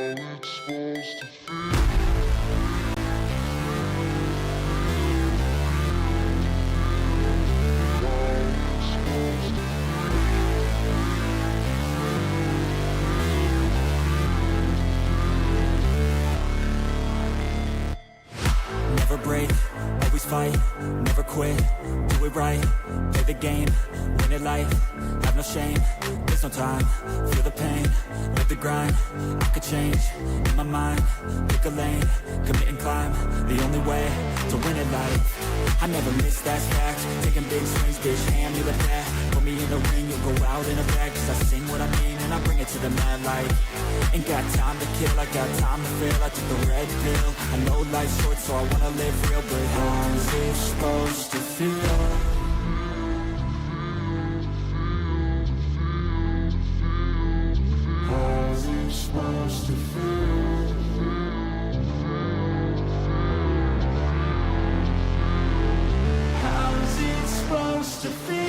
Never break, always fight, never quit, do it right, play the game, win it life, have no shame, there's no time, feel the pain, live the grind, I could change, in my mind, pick a lane, commit and climb, the only way to win it life, I never miss, that's fact, taking big swings, bitch, hand me the bat, put me in the ring, you'll go out in a bag, cause I sing what I mean, and I bring it to the mad light, ain't got time to kill, I got time to feel, I took the red pill, I know life's short, so I wanna live real, but how's it supposed to feel? How's it supposed to feel? How's it supposed to feel?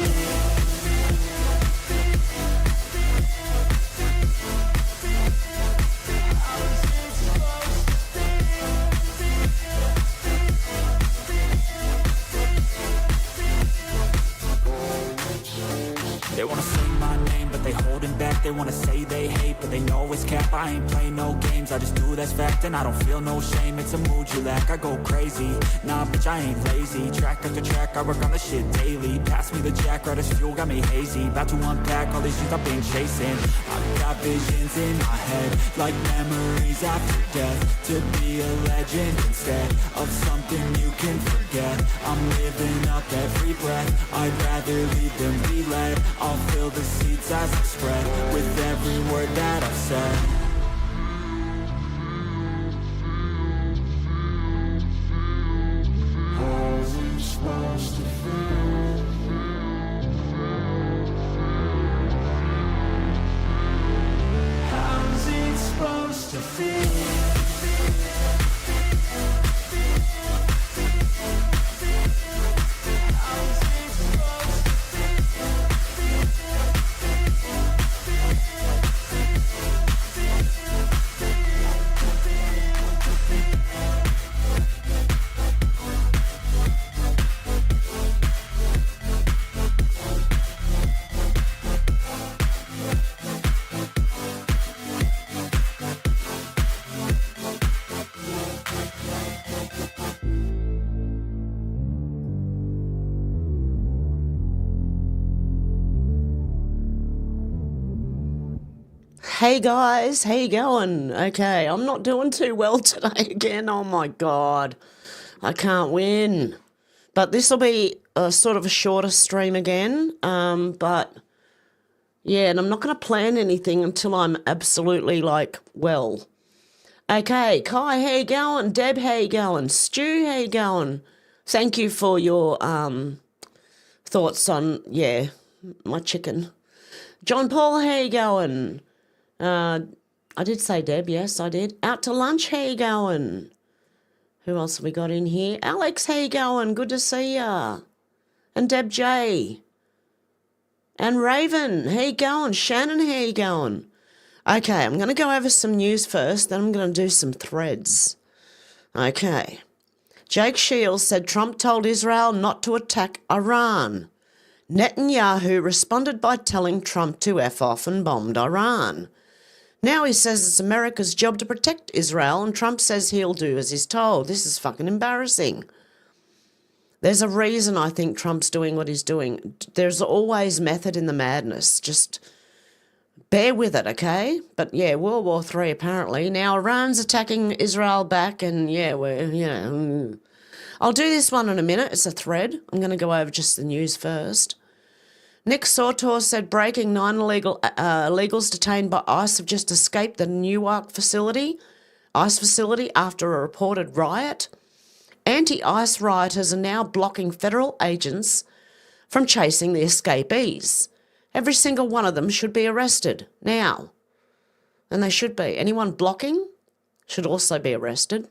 They wanna say my name, but they holding back. They wanna say they hate, but they know it's cap. I ain't play no games, I just do that's fact. And I don't feel no shame, it's a mood you lack. I go crazy, nah bitch I ain't lazy. Track after track, I work on the shit daily. Pass me the jack, right as fuel, got me hazy. About to unpack all these shit I've been chasing. I've got visions in my head, like memories after death. To be a legend instead of something you can forget. I'm living up every breath, I'd rather lead than be led. I'll fill the seats as I spread with every word that I've said. How's it supposed to feel? How's it supposed to feel? Hey guys, how you going? Okay, I'm not doing too well today again. Oh my God, I can't win. But this will be a sort of a shorter stream again. But yeah, and I'm not going to plan anything until I'm absolutely like well. Okay, Kai, how you going? Deb, how you going? Stu, how you going? Thank you for your thoughts on my chicken. John Paul, how you going? I did say Deb, yes, I did. Out to lunch, how you going? Who else have we got in here? Alex, how you going? Good to see ya. And Deb J. And Raven, how you going? Shannon, how you going? Okay, I'm going to go over some news first, then I'm going to do some threads. Okay. Jake Shields said Trump told Israel not to attack Iran. Netanyahu responded by telling Trump to F off and bombed Iran. Now he says it's America's job to protect Israel, and Trump says he'll do as he's told. This is fucking embarrassing. There's a reason I think Trump's doing what he's doing. There's always method in the madness. Just bear with it, okay? But yeah, World War III apparently. Now Iran's attacking Israel back, and yeah, I'll do this one in a minute. It's a thread. I'm going to go over just the news first. Nick Sautor said breaking 9 illegals detained by ICE have just escaped the Newark ICE facility after a reported riot. Anti-ICE rioters are now blocking federal agents from chasing the escapees. Every single one of them should be arrested now. And they should be. Anyone blocking should also be arrested.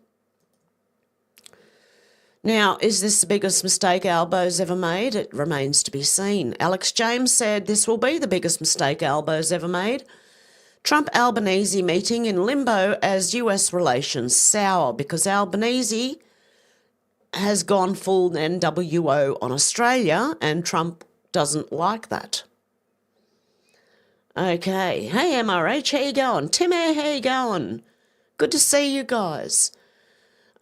Now, is this the biggest mistake Albo's ever made? It remains to be seen. Alex James said this will be the biggest mistake Albo's ever made. Trump-Albanese meeting in limbo as US relations sour because Albanese has gone full NWO on Australia and Trump doesn't like that. Okay. Hey, MRH, how you going? Timmy, how you going? Good to see you guys.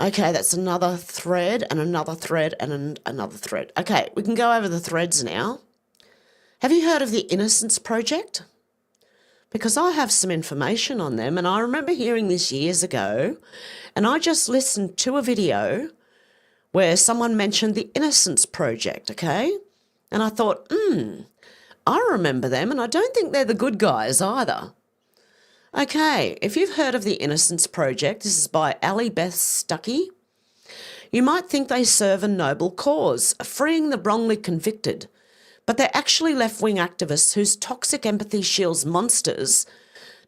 Okay, that's another thread and another thread and another thread. Okay, we can go over the threads now. Have you heard of the Innocence Project? Because I have some information on them, and I remember hearing this years ago, and I just listened to a video where someone mentioned the Innocence Project, okay? And I thought, I remember them, and I don't think they're the good guys either. Okay, if you've heard of the Innocence Project, this is by Ali Beth Stuckey, you might think they serve a noble cause, freeing the wrongly convicted, but they're actually left-wing activists whose toxic empathy shields monsters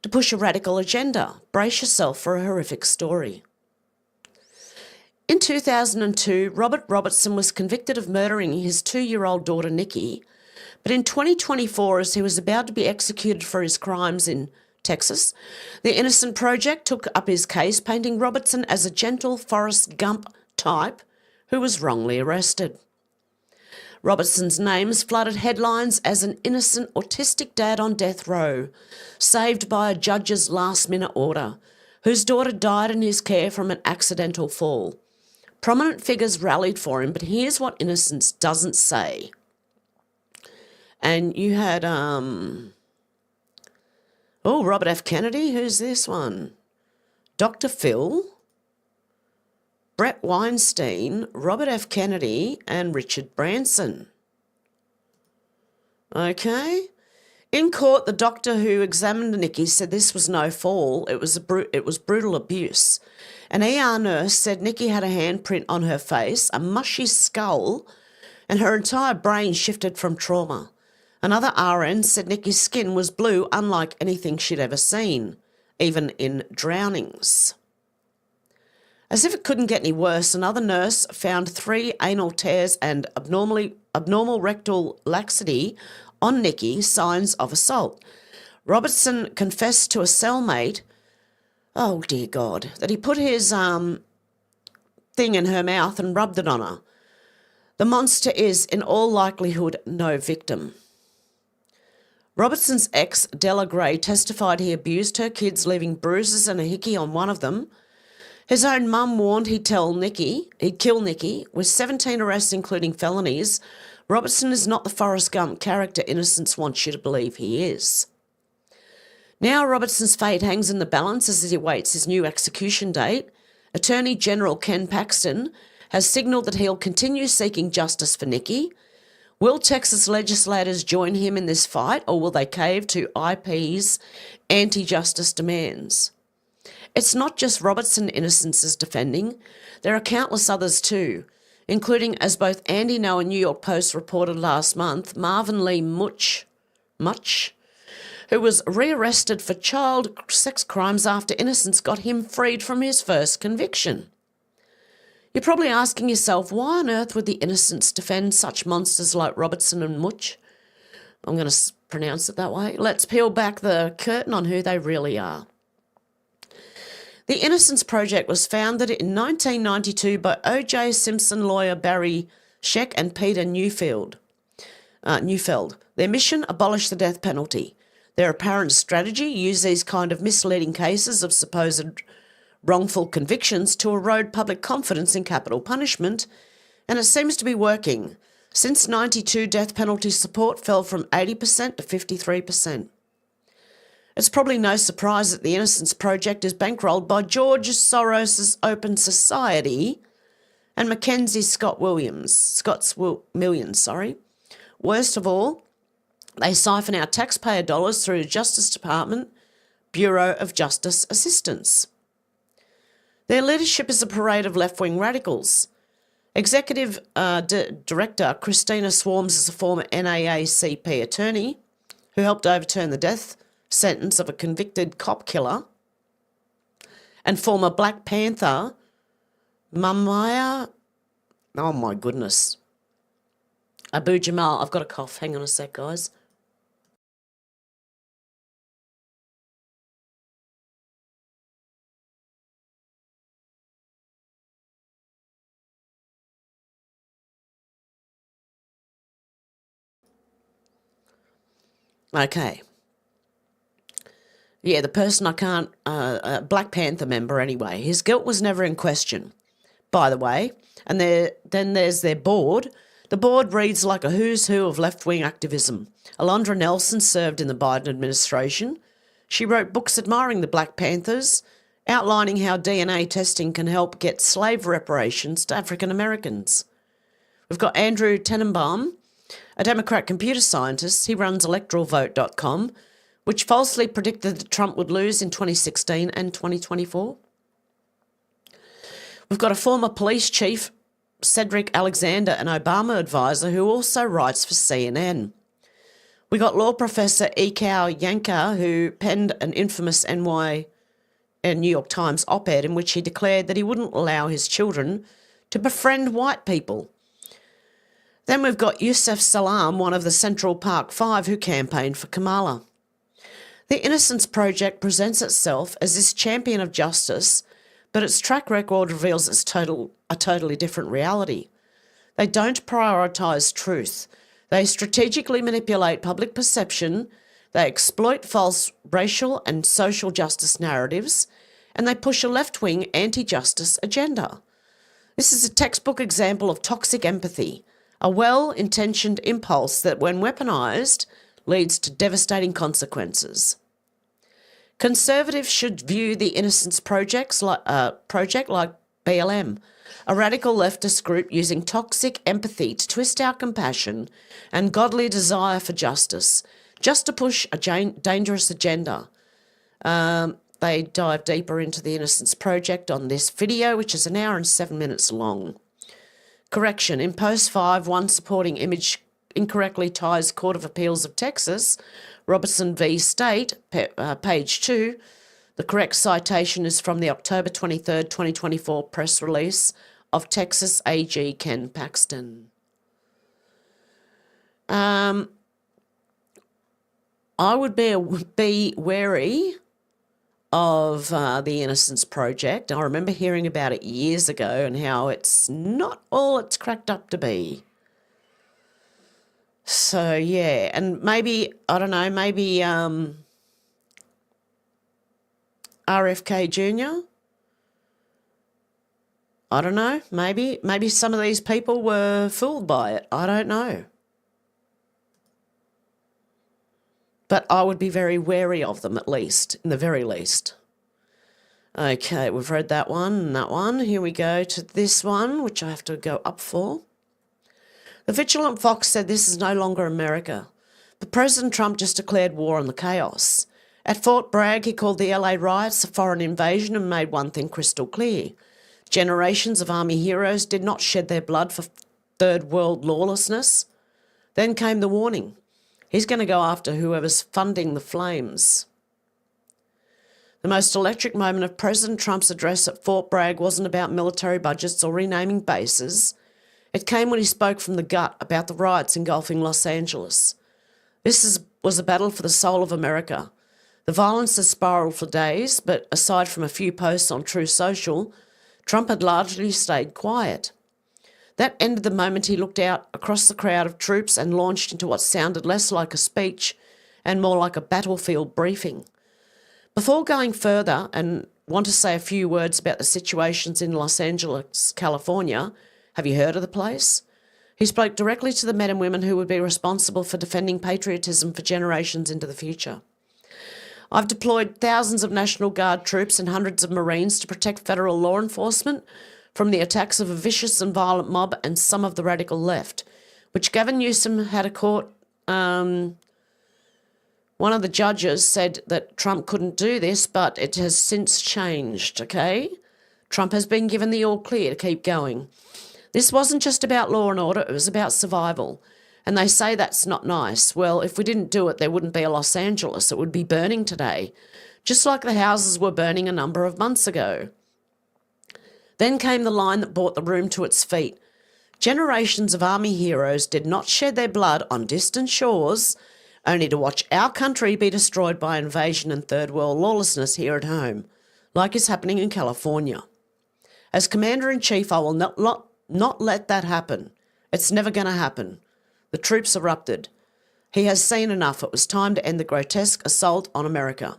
to push a radical agenda. Brace yourself for a horrific story. In 2002, Robert Robertson was convicted of murdering his 2-year-old daughter Nikki, but in 2024, as he was about to be executed for his crimes in Texas, the Innocent Project took up his case, painting Robertson as a gentle Forrest Gump type who was wrongly arrested. Robertson's names flooded headlines as an innocent autistic dad on death row, saved by a judge's last-minute order, whose daughter died in his care from an accidental fall. Prominent figures rallied for him, but here's what Innocence doesn't say. And you had, Robert F. Kennedy, who's this one? Dr. Phil, Brett Weinstein, Robert F. Kennedy, and Richard Branson. Okay. In court, the doctor who examined Nikki said this was no fall, it was brutal abuse. An ER nurse said Nikki had a handprint on her face, a mushy skull, and her entire brain shifted from trauma. Another RN said Nikki's skin was blue, unlike anything she'd ever seen, even in drownings. As if it couldn't get any worse, another nurse found 3 anal tears and abnormal rectal laxity on Nikki, signs of assault. Robertson confessed to a cellmate, oh dear God, that he put his thing in her mouth and rubbed it on her. The monster is, in all likelihood, no victim. Robertson's ex, Della Gray, testified he abused her kids, leaving bruises and a hickey on one of them. His own mum warned he'd kill Nikki. With 17 arrests, including felonies, Robertson is not the Forrest Gump character Innocence wants you to believe he is. Now Robertson's fate hangs in the balance as he awaits his new execution date. Attorney General Ken Paxton has signalled that he'll continue seeking justice for Nikki. Will Texas legislators join him in this fight, or will they cave to IP's anti-justice demands? It's not just Robertson Innocence is defending. There are countless others too, including, as both Andy Ngo and New York Post reported last month, Marvin Lee Much, who was rearrested for child sex crimes after Innocence got him freed from his first conviction. You're probably asking yourself, why on earth would the Innocents defend such monsters like Robertson and Much? I'm going to pronounce it that way. Let's peel back the curtain on who they really are. The Innocence Project was founded in 1992 by O.J. Simpson lawyer Barry Scheck and Peter Neufeld. Their mission, abolish the death penalty. Their apparent strategy, use these kind of misleading cases of supposed wrongful convictions to erode public confidence in capital punishment, and it seems to be working. Since 92, death penalty support fell from 80% to 53%. It's probably no surprise that the Innocence Project is bankrolled by George Soros' Open Society and Mackenzie Scott's Millions. Worst of all, they siphon our taxpayer dollars through the Justice Department Bureau of Justice Assistance. Their leadership is a parade of left-wing radicals. Executive Director Christina Swarms is a former NAACP attorney who helped overturn the death sentence of a convicted cop killer, and former Black Panther Mamaya, oh my goodness, Abu Jamal. I've got a cough. Hang on a sec, guys. Okay. Yeah, the person I can't, Black Panther member anyway, his guilt was never in question, by the way. And then there's their board. The board reads like a who's who of left-wing activism. Alondra Nelson served in the Biden administration. She wrote books admiring the Black Panthers, outlining how DNA testing can help get slave reparations to African Americans. We've got Andrew Tenenbaum, a Democrat computer scientist. He runs electoralvote.com, which falsely predicted that Trump would lose in 2016 and 2024. We've got a former police chief, Cedric Alexander, an Obama advisor who also writes for CNN. We got law professor Ekau Yanka, who penned an infamous New York Times op-ed in which he declared that he wouldn't allow his children to befriend white people. Then we've got Yusef Salaam, one of the Central Park Five, who campaigned for Kamala. The Innocence Project presents itself as this champion of justice, but its track record reveals a totally different reality. They don't prioritise truth. They strategically manipulate public perception, they exploit false racial and social justice narratives, and they push a left-wing anti-justice agenda. This is a textbook example of toxic empathy, a well-intentioned impulse that, when weaponised, leads to devastating consequences. Conservatives should view the Innocence project like BLM, a radical leftist group using toxic empathy to twist our compassion and godly desire for justice, just to push a dangerous agenda. They dive deeper into the Innocence Project on this video, which is 1 hour and 7 minutes long. Correction, in Post 5, one supporting image incorrectly ties Court of Appeals of Texas, Robertson v. State, page 2. The correct citation is from the October 23rd, 2024 press release of Texas AG Ken Paxton. I would be wary of the Innocence Project. I remember hearing about it years ago and how it's not all it's cracked up to be. So, yeah, and maybe, I don't know, maybe RFK Jr.? I don't know, maybe some of these people were fooled by it. I don't know. But I would be very wary of them, at least, in the very least. Okay, we've read that one and that one. Here we go to this one, which I have to go up for. The Vigilant Fox said this is no longer America, but President Trump just declared war on the chaos. At Fort Bragg, he called the LA riots a foreign invasion and made one thing crystal clear. Generations of Army heroes did not shed their blood for third world lawlessness. Then came the warning. He's going to go after whoever's funding the flames. The most electric moment of President Trump's address at Fort Bragg wasn't about military budgets or renaming bases. It came when he spoke from the gut about the riots engulfing Los Angeles. This was a battle for the soul of America. The violence has spiralled for days, but aside from a few posts on Truth Social, Trump had largely stayed quiet. That ended the moment he looked out across the crowd of troops and launched into what sounded less like a speech and more like a battlefield briefing. Before going further, and want to say a few words about the situations in Los Angeles, California, have you heard of the place? He spoke directly to the men and women who would be responsible for defending patriotism for generations into the future. I've deployed thousands of National Guard troops and hundreds of Marines to protect federal law enforcement from the attacks of a vicious and violent mob and some of the radical left, which Gavin Newsom had a court. One of the judges said that Trump couldn't do this, but it has since changed, okay? Trump has been given the all clear to keep going. This wasn't just about law and order, it was about survival. And they say that's not nice. Well, if we didn't do it, there wouldn't be a Los Angeles. It would be burning today, just like the houses were burning a number of months ago. Then came the line that brought the room to its feet. Generations of Army heroes did not shed their blood on distant shores, only to watch our country be destroyed by invasion and third world lawlessness here at home, like is happening in California. As Commander-in-Chief, I will not let that happen. It's never going to happen. The troops erupted. He has seen enough. It was time to end the grotesque assault on America.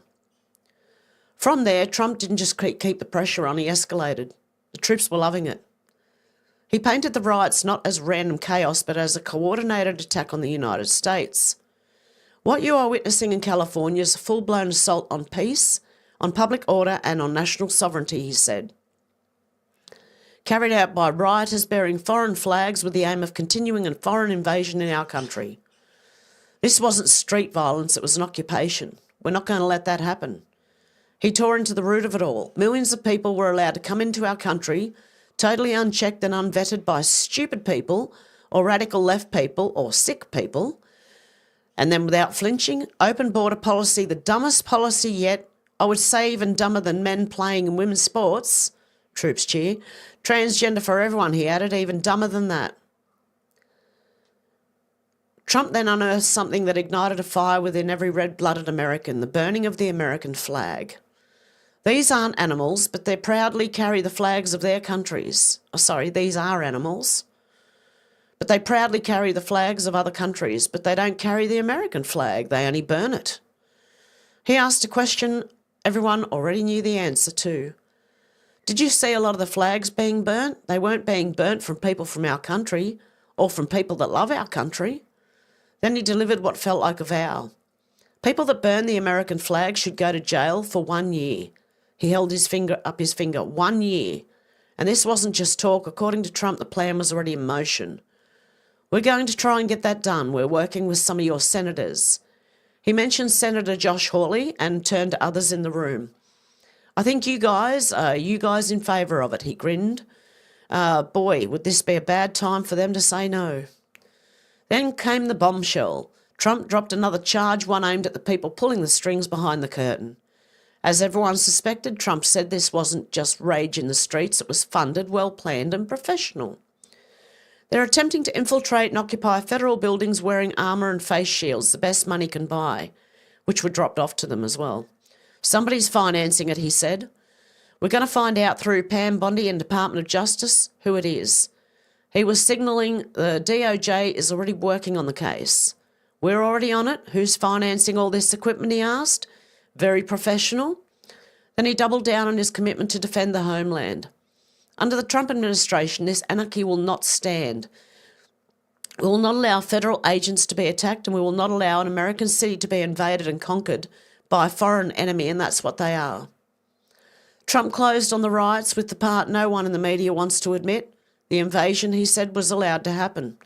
From there, Trump didn't just keep the pressure on, he escalated. The troops were loving it. He painted the riots not as random chaos, but as a coordinated attack on the United States. What you are witnessing in California is a full-blown assault on peace, on public order, and on national sovereignty, he said. Carried out by rioters bearing foreign flags with the aim of continuing a foreign invasion in our country. This wasn't street violence, it was an occupation. We're not going to let that happen. He tore into the root of it all. Millions of people were allowed to come into our country, totally unchecked and unvetted by stupid people or radical left people or sick people, and then without flinching, open border policy, the dumbest policy yet, I would say even dumber than men playing in women's sports, troops cheer, transgender for everyone, he added, even dumber than that. Trump then unearthed something that ignited a fire within every red-blooded American, the burning of the American flag. These aren't animals, but they proudly carry the flags of their countries. Oh, sorry, these are animals. But they proudly carry the flags of other countries, but they don't carry the American flag. They only burn it. He asked a question everyone already knew the answer to. Did you see a lot of the flags being burnt? They weren't being burnt from people from our country or from people that love our country. Then he delivered what felt like a vow. People that burn the American flag should go to jail for 1 year. He held his finger up his finger, 1 year. And this wasn't just talk. According to Trump, the plan was already in motion. We're going to try and get that done. We're working with some of your senators. He mentioned Senator Josh Hawley and turned to others in the room. I think you guys in favour of it, he grinned. Boy, would this be a bad time for them to say no. Then came the bombshell. Trump dropped another charge, one aimed at the people pulling the strings behind the curtain. As everyone suspected, Trump said this wasn't just rage in the streets, it was funded, well-planned and professional. They're attempting to infiltrate and occupy federal buildings wearing armour and face shields, the best money can buy, which were dropped off to them as well. Somebody's financing it, he said. We're going to find out through Pam Bondi and Department of Justice who it is. He was signalling the DOJ is already working on the case. We're already on it. Who's financing all this equipment, he asked. Very professional. Then he doubled down on his commitment to defend the homeland. Under the Trump administration, this anarchy will not stand. We will not allow federal agents to be attacked, and we will not allow an American city to be invaded and conquered by a foreign enemy, and that's what they are. Trump closed on the riots with the part no one in the media wants to admit. The invasion, he said, was allowed to happen.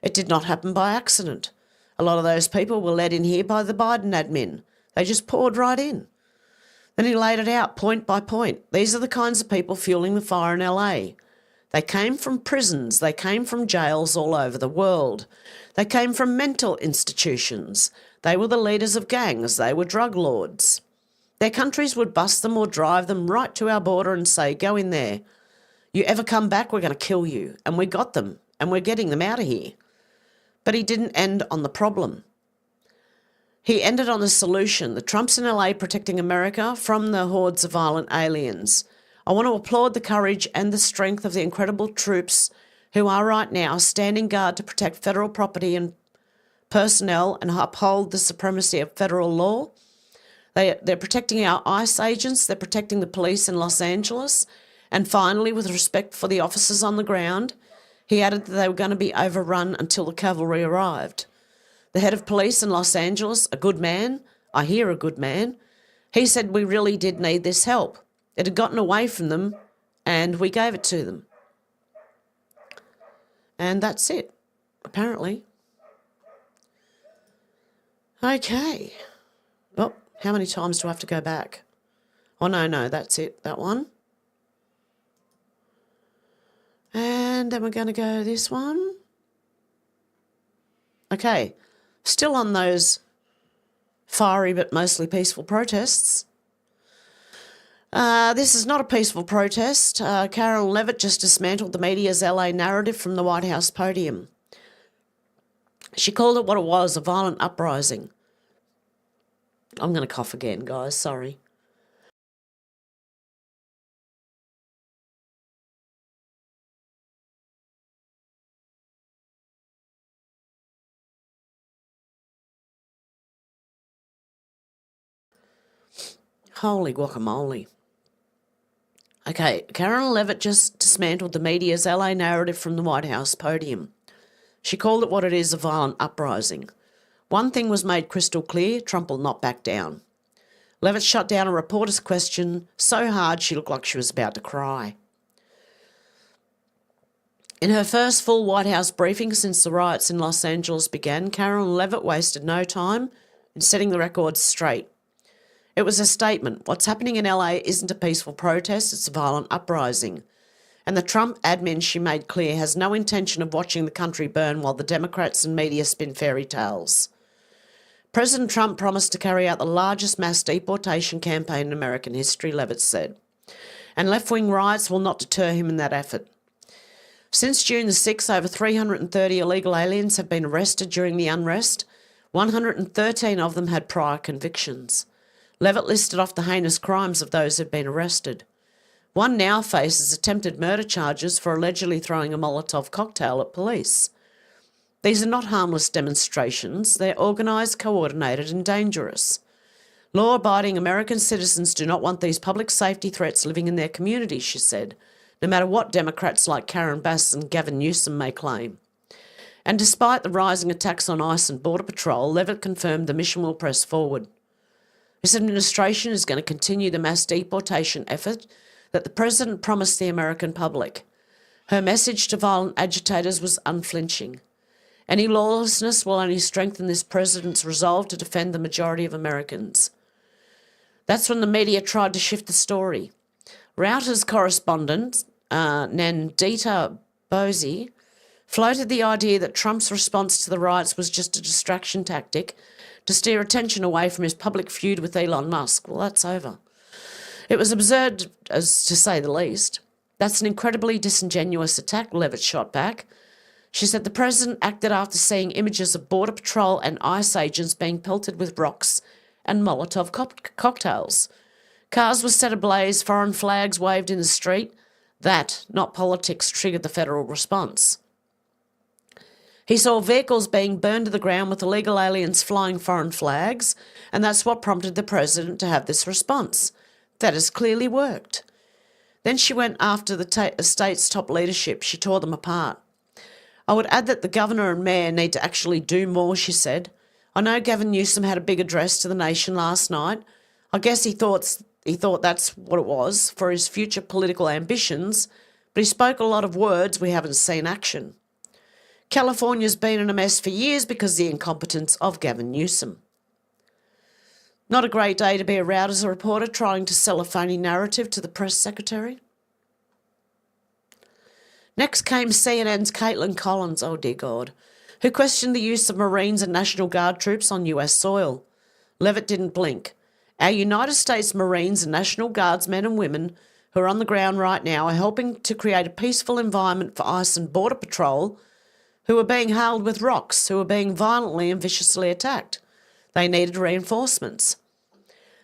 It did not happen by accident. A lot of those people were led in here by the Biden admin. They just poured right in. Then he laid it out point by point. These are the kinds of people fueling the fire in LA. They came from prisons. They came from jails all over the world. They came from mental institutions. They were the leaders of gangs. They were drug lords. Their countries would bust them or drive them right to our border and say, go in there. You ever come back, we're going to kill you. And we got them, and we're getting them out of here. But he didn't end on the problem. He ended on the solution. The Trumps in LA protecting America from the hordes of violent aliens. I want to applaud the courage and the strength of the incredible troops who are right now standing guard to protect federal property and personnel and uphold the supremacy of federal law. They're protecting our ICE agents. They're protecting the police in Los Angeles. And finally, with respect for the officers on the ground, he added that they were going to be overrun until the cavalry arrived. The head of police in Los Angeles, a good man, I hear a good man, he said we really did need this help. It had gotten away from them and we gave it to them. And that's it, apparently. Okay. Well, how many times do I have to go back? Oh, no, that's it, that one. And then we're going to go this one. Okay, still on those fiery but mostly peaceful protests. This is not a peaceful protest. Carolyn Levitt just dismantled the media's LA narrative from the White House podium. She called it what it was, a violent uprising. I'm going to cough again, guys, sorry. Holy guacamole. Okay, Karen Levitt just dismantled the media's LA narrative from the White House podium. She called it what it is, a violent uprising. One thing was made crystal clear: Trump will not back down. Levitt shut down a reporter's question so hard she looked like she was about to cry. In her first full White House briefing since the riots in Los Angeles began, Karen Levitt wasted no time in setting the record straight. It was a statement. What's happening in LA isn't a peaceful protest, it's a violent uprising. And the Trump admin, she made clear, has no intention of watching the country burn while the Democrats and media spin fairy tales. President Trump promised to carry out the largest mass deportation campaign in American history, Levitt said. And left-wing riots will not deter him in that effort. Since June the 6th, over 330 illegal aliens have been arrested during the unrest. 113 of them had prior convictions. Levitt listed off the heinous crimes of those who've been arrested. One now faces attempted murder charges for allegedly throwing a Molotov cocktail at police. These are not harmless demonstrations. They're organised, coordinated and dangerous. Law-abiding American citizens do not want these public safety threats living in their communities, she said, no matter what Democrats like Karen Bass and Gavin Newsom may claim. And despite the rising attacks on ICE and Border Patrol, Levitt confirmed the mission will press forward. This administration is going to continue the mass deportation effort that the President promised the American public. Her message to violent agitators was unflinching. Any lawlessness will only strengthen this President's resolve to defend the majority of Americans. That's when the media tried to shift the story. Reuters correspondent Nandita Boese floated the idea that Trump's response to the riots was just a distraction tactic to steer attention away from his public feud with Elon Musk. Well, that's over. It was absurd, as to say the least. That's an incredibly disingenuous attack, Levitt shot back. She said the President acted after seeing images of Border Patrol and ICE agents being pelted with rocks and Molotov cocktails. Cars were set ablaze, foreign flags waved in the street. That, not politics, triggered the federal response. He saw vehicles being burned to the ground with illegal aliens flying foreign flags, and that's what prompted the President to have this response. That has clearly worked. Then she went after the state's top leadership. She tore them apart. I would add that the Governor and Mayor need to actually do more, she said. I know Gavin Newsom had a big address to the nation last night. I guess he thought that's what it was for his future political ambitions, but he spoke a lot of words. We haven't seen action. California's been in a mess for years because of the incompetence of Gavin Newsom. Not a great day to be a Reuters reporter trying to sell a phony narrative to the press secretary. Next came CNN's Caitlin Collins, oh dear God, who questioned the use of Marines and National Guard troops on US soil. Levitt didn't blink. Our United States Marines and National Guards men and women who are on the ground right now are helping to create a peaceful environment for ICE and Border Patrol, who are being hailed with rocks, who are being violently and viciously attacked. They needed reinforcements.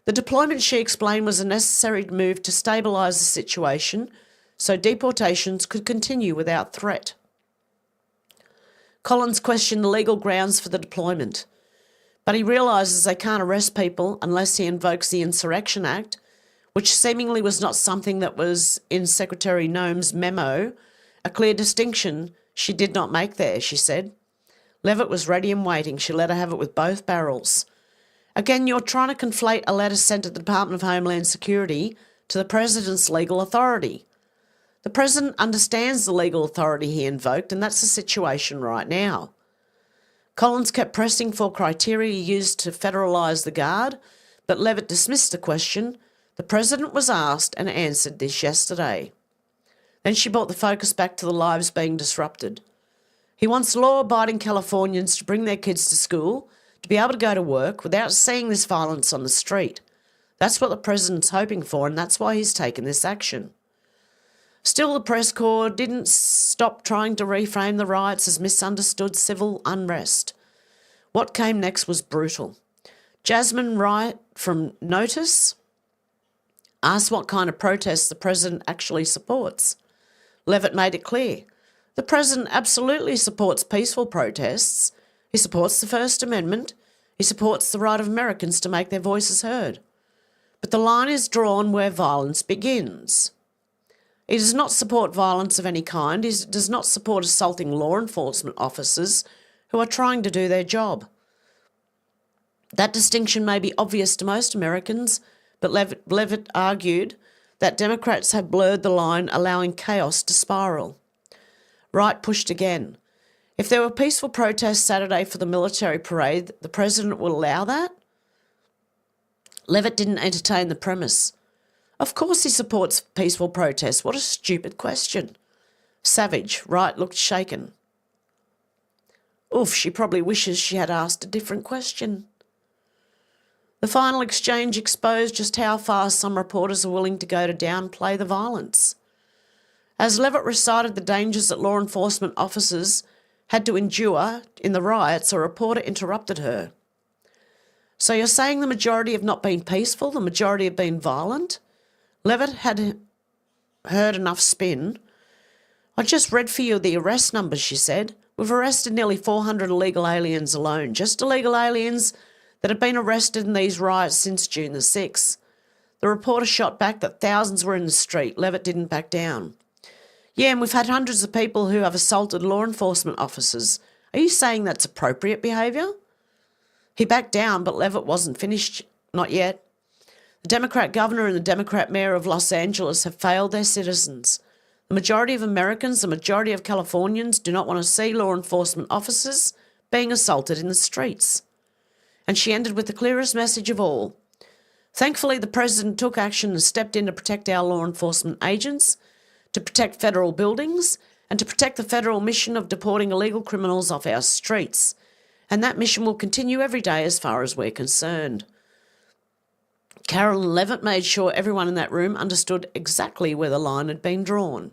The deployment, she explained, was a necessary move to stabilise the situation so deportations could continue without threat. Collins questioned the legal grounds for the deployment, but he realises they can't arrest people unless he invokes the Insurrection Act, which seemingly was not something that was in Secretary Noem's memo, a clear distinction she did not make there, she said. Levitt was ready and waiting. She let her have it with both barrels. Again, you're trying to conflate a letter sent to the Department of Homeland Security to the President's legal authority. The President understands the legal authority he invoked, and that's the situation right now. Collins kept pressing for criteria used to federalise the Guard, but Levitt dismissed the question. The President was asked and answered this yesterday. Then she brought the focus back to the lives being disrupted. He wants law-abiding Californians to bring their kids to school, to be able to go to work without seeing this violence on the street. That's what the President's hoping for, and that's why he's taken this action. Still, the press corps didn't stop trying to reframe the riots as misunderstood civil unrest. What came next was brutal. Jasmine Wright from Notice asked what kind of protests the President actually supports. Levitt made it clear. The President absolutely supports peaceful protests. He supports the First Amendment. He supports the right of Americans to make their voices heard. but the line is drawn where violence begins. He does not support violence of any kind. He does not support assaulting law enforcement officers who are trying to do their job. That distinction may be obvious to most Americans, but Levitt argued that Democrats have blurred the line, allowing chaos to spiral. Wright pushed again. If there were peaceful protests Saturday for the military parade, the president will allow that? Levitt didn't entertain the premise. Of course he supports peaceful protests. What a stupid question. Savage. Wright looked shaken. Oof, she probably wishes she had asked a different question. The final exchange exposed just how far some reporters are willing to go to downplay the violence. As Levitt recited the dangers that law enforcement officers had to endure in the riots, a reporter interrupted her. So you're saying the majority have not been peaceful, the majority have been violent? Levitt had heard enough spin. I just read for you the arrest numbers, she said. We've arrested nearly 400 illegal aliens alone, just illegal aliens that have been arrested in these riots since June the 6th. The reporter shot back that thousands were in the street. Levitt didn't back down. Yeah, and we've had hundreds of people who have assaulted law enforcement officers. Are you saying that's appropriate behaviour? He backed down, but Levitt wasn't finished. Not yet. The Democrat governor and the Democrat mayor of Los Angeles have failed their citizens. The majority of Americans, the majority of Californians do not want to see law enforcement officers being assaulted in the streets. And she ended with the clearest message of all. Thankfully, the president took action and stepped in to protect our law enforcement agents, to protect federal buildings, and to protect the federal mission of deporting illegal criminals off our streets. And that mission will continue every day as far as we're concerned. Carolyn Levitt made sure everyone in that room understood exactly where the line had been drawn.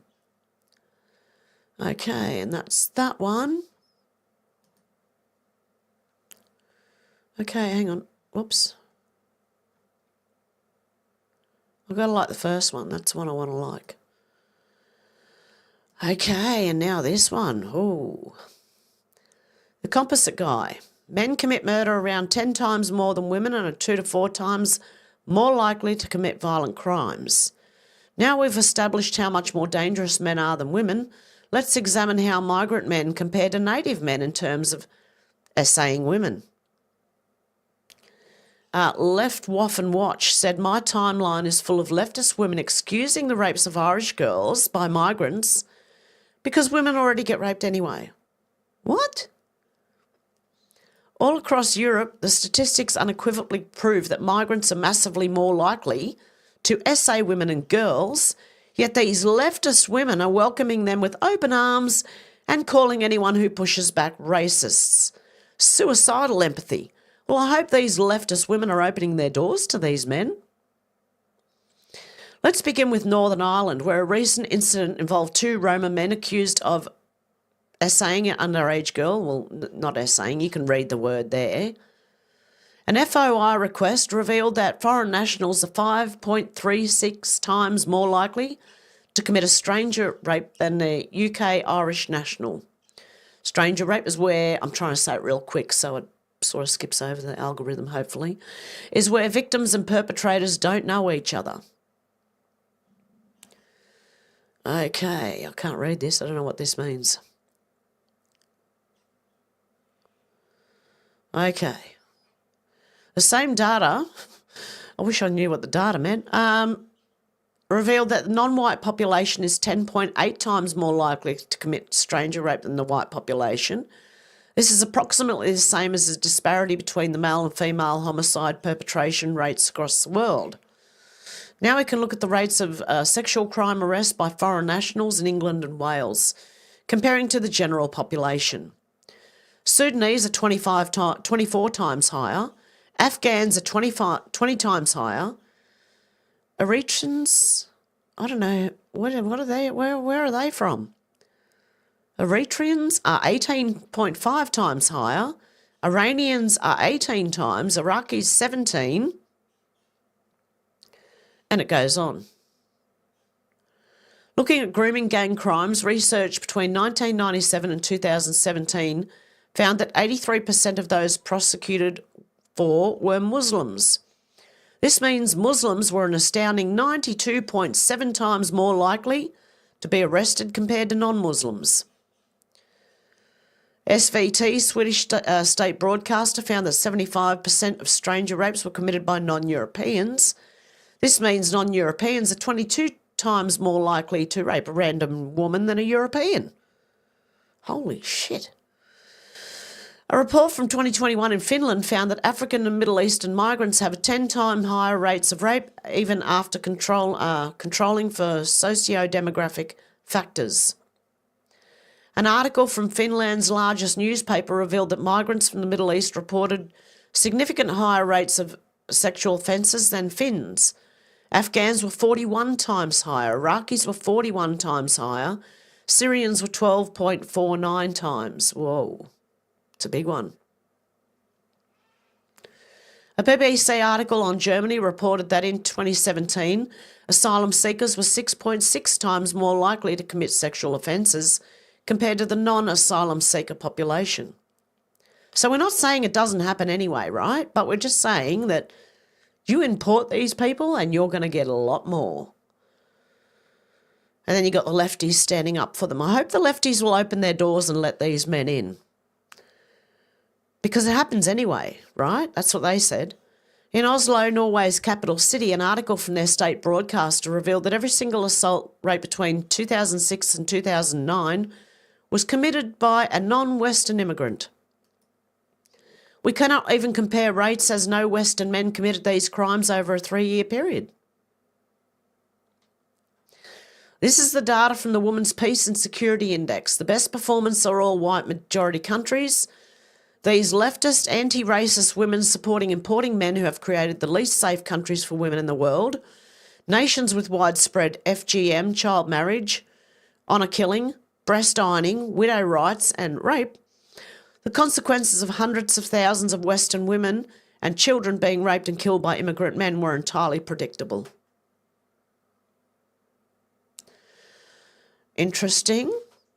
Okay, and that's that one. Okay, hang on. Whoops. I've got to like the first one. That's the one I want to like. Okay, and now this one. Ooh. The composite guy. Men commit murder around 10 times more than women and are 2 to 4 times more likely to commit violent crimes. Now we've established how much more dangerous men are than women, let's examine how migrant men compare to native men in terms of essaying women. Left Waff and Watch said, my timeline is full of leftist women excusing the rapes of Irish girls by migrants because women already get raped anyway. What? All across Europe, the statistics unequivocally prove that migrants are massively more likely to essay women and girls, yet these leftist women are welcoming them with open arms and calling anyone who pushes back racists. Suicidal empathy. Well, I hope these leftist women are opening their doors to these men. Let's begin with Northern Ireland, where a recent incident involved 2 Roma men accused of essaying an underage girl. Well, not essaying, you can read the word there. An FOI request revealed that foreign nationals are 5.36 times more likely to commit a stranger rape than the UK Irish national. Stranger rape is where, I'm trying to say it real quick so it sort of skips over the algorithm hopefully, is where victims and perpetrators don't know each other. Okay, I can't read this. I don't know what this means. Okay. The same data, I wish I knew what the data meant, revealed that the non-white population is 10.8 times more likely to commit stranger rape than the white population. This is approximately the same as the disparity between the male and female homicide perpetration rates across the world. Now we can look at the rates of sexual crime arrests by foreign nationals in England and Wales, comparing to the general population. Sudanese are 24 times higher. Afghans are 20 times higher. Eritreans, I don't know, what are they? Where are they from? Eritreans are 18.5 times higher. Iranians are 18 times. Iraqis 17. And it goes on. Looking at grooming gang crimes, research between 1997 and 2017 found that 83% of those prosecuted for were Muslims. This means Muslims were an astounding 92.7 times more likely to be arrested compared to non-Muslims. SVT, Swedish state broadcaster, found that 75% of stranger rapes were committed by non-Europeans. This means non-Europeans are 22 times more likely to rape a random woman than a European. Holy shit. A report from 2021 in Finland found that African and Middle Eastern migrants have 10 times higher rates of rape even after controlling for socio-demographic factors. An article from Finland's largest newspaper revealed that migrants from the Middle East reported significant higher rates of sexual offences than Finns. Afghans were 41 times higher, Iraqis were 41 times higher, Syrians were 12.49 times. Whoa, it's a big one. A BBC article on Germany reported that in 2017, asylum seekers were 6.6 times more likely to commit sexual offences compared to the non-asylum seeker population. So we're not saying it doesn't happen anyway, right? But we're just saying that you import these people and you're going to get a lot more. And then you got the lefties standing up for them. I hope the lefties will open their doors and let these men in. Because it happens anyway, right? That's what they said. In Oslo, Norway's capital city, an article from their state broadcaster revealed that every single assault rate between 2006 and 2009 was committed by a non-Western immigrant. We cannot even compare rates as no Western men committed these crimes over a 3-year period. This is the data from the Women's Peace and Security Index. The best performance are all white majority countries. These leftist, anti-racist women supporting importing men who have created the least safe countries for women in the world. Nations with widespread FGM, child marriage, honour killing, breast ironing, widow rights and rape. The consequences of hundreds of thousands of Western women and children being raped and killed by immigrant men were entirely predictable. Interesting.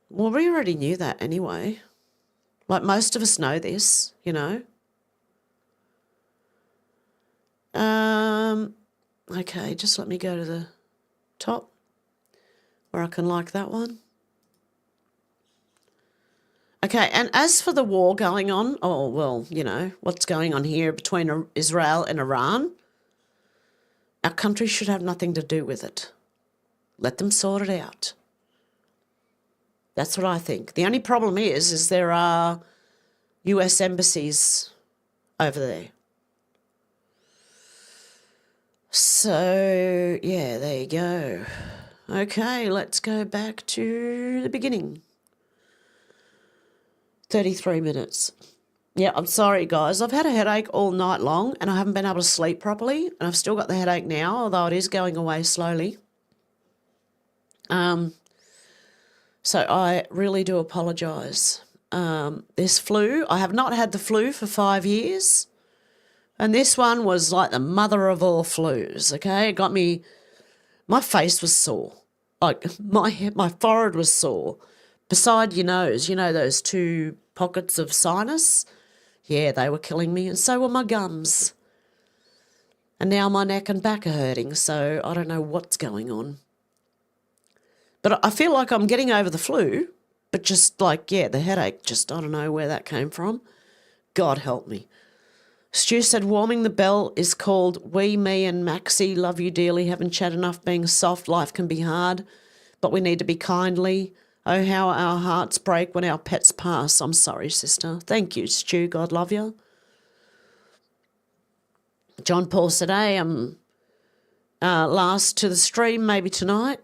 Well, we already knew that anyway. Like most of us know this, you know. Okay, just let me go to the top where I can like that one. Okay, and as for the war going on, oh, well, you know, what's going on here between Israel and Iran, our country should have nothing to do with it. Let them sort it out. That's what I think. The only problem is there are US embassies over there. So, yeah, there you go. Okay, let's go back to the beginning. 33 minutes. Yeah, I'm sorry, guys. I've had a headache all night long and I haven't been able to sleep properly, and I've still got the headache now, although it is going away slowly. So I really do apologise. This flu, I have not had the flu for 5 years, and this one was like the mother of all flus, okay? It got me, my face was sore. Like my forehead was sore. Beside your nose, you know those 2 pockets of sinus? Yeah, they were killing me, and so were my gums. And now my neck and back are hurting, so I don't know what's going on. But I feel like I'm getting over the flu, but just like, yeah, the headache, just I don't know where that came from. God help me. Stu said, warming the bell is called We, Me and Maxie, love you dearly, haven't chat enough, being soft, life can be hard, but we need to be kindly. Oh, how our hearts break when our pets pass. I'm sorry, sister. Thank you, Stu. God love you. John Paul said, hey, I'm last to the stream, maybe tonight.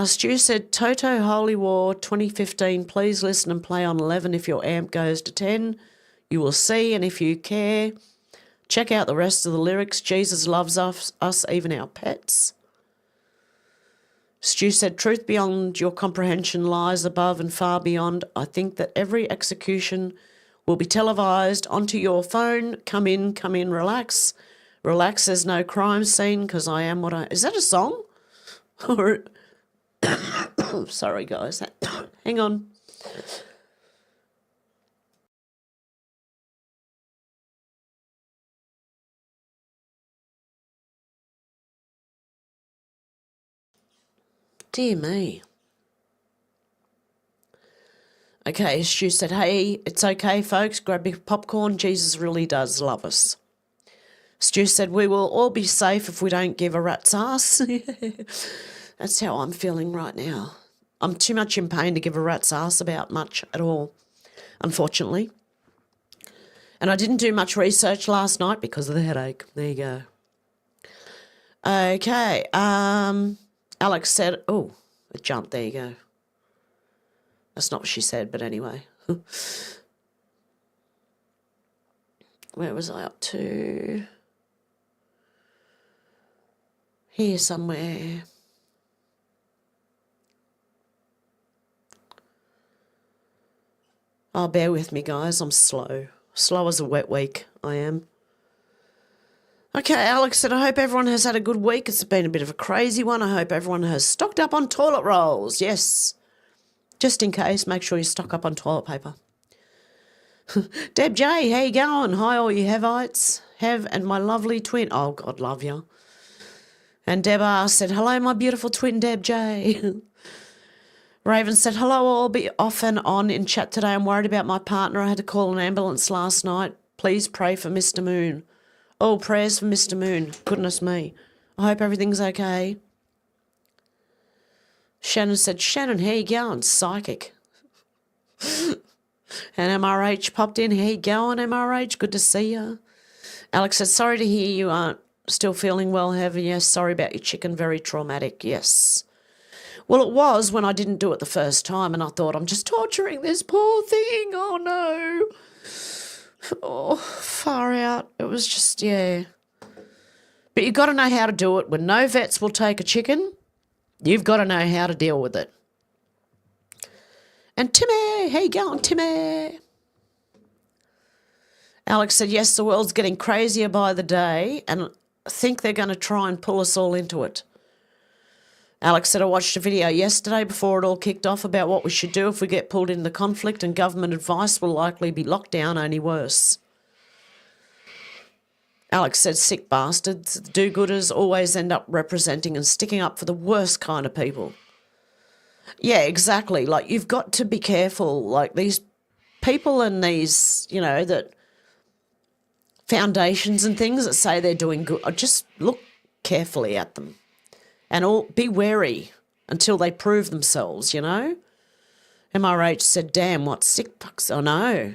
Stu said, Toto Holy War 2015, please listen and play on 11 if your amp goes to 10. You will see, and if you care, check out the rest of the lyrics. Jesus loves us, even our pets. Stu said, truth beyond your comprehension lies above and far beyond. I think that every execution will be televised onto your phone. Come in, relax. Relax, there's no crime scene because I am what I... Is that a song? Or... Sorry, guys. Hang on. Dear me. Okay, Stu said, hey, it's okay, folks. Grab your popcorn. Jesus really does love us. Stu said, we will all be safe if we don't give a rat's ass. That's how I'm feeling right now. I'm too much in pain to give a rat's ass about much at all, unfortunately. And I didn't do much research last night because of the headache. There you go. Okay. Alex said, oh, it jumped. There you go. That's not what she said, but anyway. Where was I up to? Here somewhere. Oh, bear with me, guys. I'm slow. Slow as a wet week, I am. Okay, Alex said, I hope everyone has had a good week. It's been a bit of a crazy one. I hope everyone has stocked up on toilet rolls. Yes. Just in case, make sure you stock up on toilet paper. Deb J, how you going? Hi, all you Hevites. Hev and my lovely twin. Oh, God love you. And Deb R said, hello, my beautiful twin, Deb J. Raven said, hello, I'll be off and on in chat today. I'm worried about my partner. I had to call an ambulance last night. Please pray for Mr. Moon. Oh, prayers for Mr. Moon. Goodness me. I hope everything's okay. Shannon said, Shannon, how you going? Psychic. And MRH popped in. How you going, MRH? Good to see you. Alex said, sorry to hear you aren't still feeling well, Heaven. Yes, sorry about your chicken. Very traumatic. Yes. Well, it was when I didn't do it the first time and I thought, I'm just torturing this poor thing. Oh, no. Oh, far out. It was just, yeah. But you've got to know how to do it. When no vets will take a chicken, you've got to know how to deal with it. And Timmy, how you going, Timmy? Alex said, yes, the world's getting crazier by the day and I think they're going to try and pull us all into it. Alex said, I watched a video yesterday before it all kicked off about what we should do if we get pulled into conflict, and government advice will likely be lockdown, only worse. Alex said, sick bastards. The do-gooders always end up representing and sticking up for the worst kind of people. Yeah, exactly. Like, you've got to be careful. Like, these people and these, you know, that foundations and things that say they're doing good, just look carefully at them. And be wary until they prove themselves, you know. MRH said, damn, what sick fucks. Oh, no.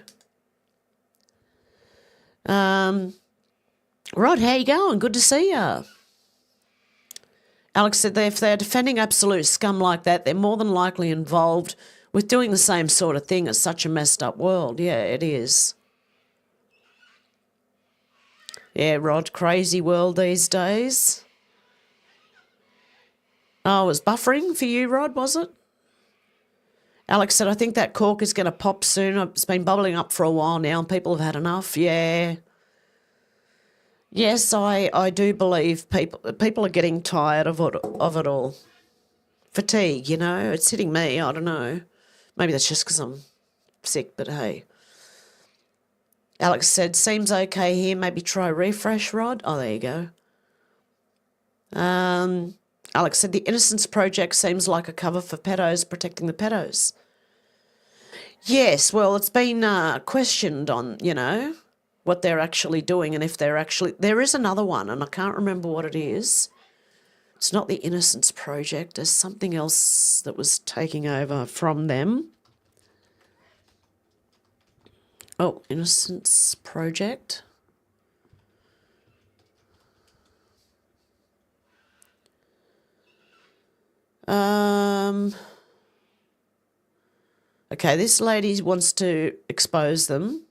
Rod, how you going? Good to see you. Alex said that if they're defending absolute scum like that, they're more than likely involved with doing the same sort of thing as such a messed up world. Yeah, it is. Yeah, Rod, crazy world these days. Oh, it was buffering for you, Rod, was it? Alex said, I think that cork is going to pop soon. It's been bubbling up for a while now and people have had enough. Yeah. Yes, I do believe people are getting tired of it all. Fatigue, you know, it's hitting me. I don't know. Maybe that's just because I'm sick, but hey. Alex said, seems okay here. Maybe try refresh, Rod. Oh, there you go. Alex said, the Innocence Project seems like a cover for pedos protecting the pedos. Yes, well, it's been questioned on, you know, what they're actually doing and if they're actually... There is another one, and I can't remember what it is. It's not the Innocence Project. There's something else that was taking over from them. Oh, Innocence Project. Okay, this lady wants to expose them.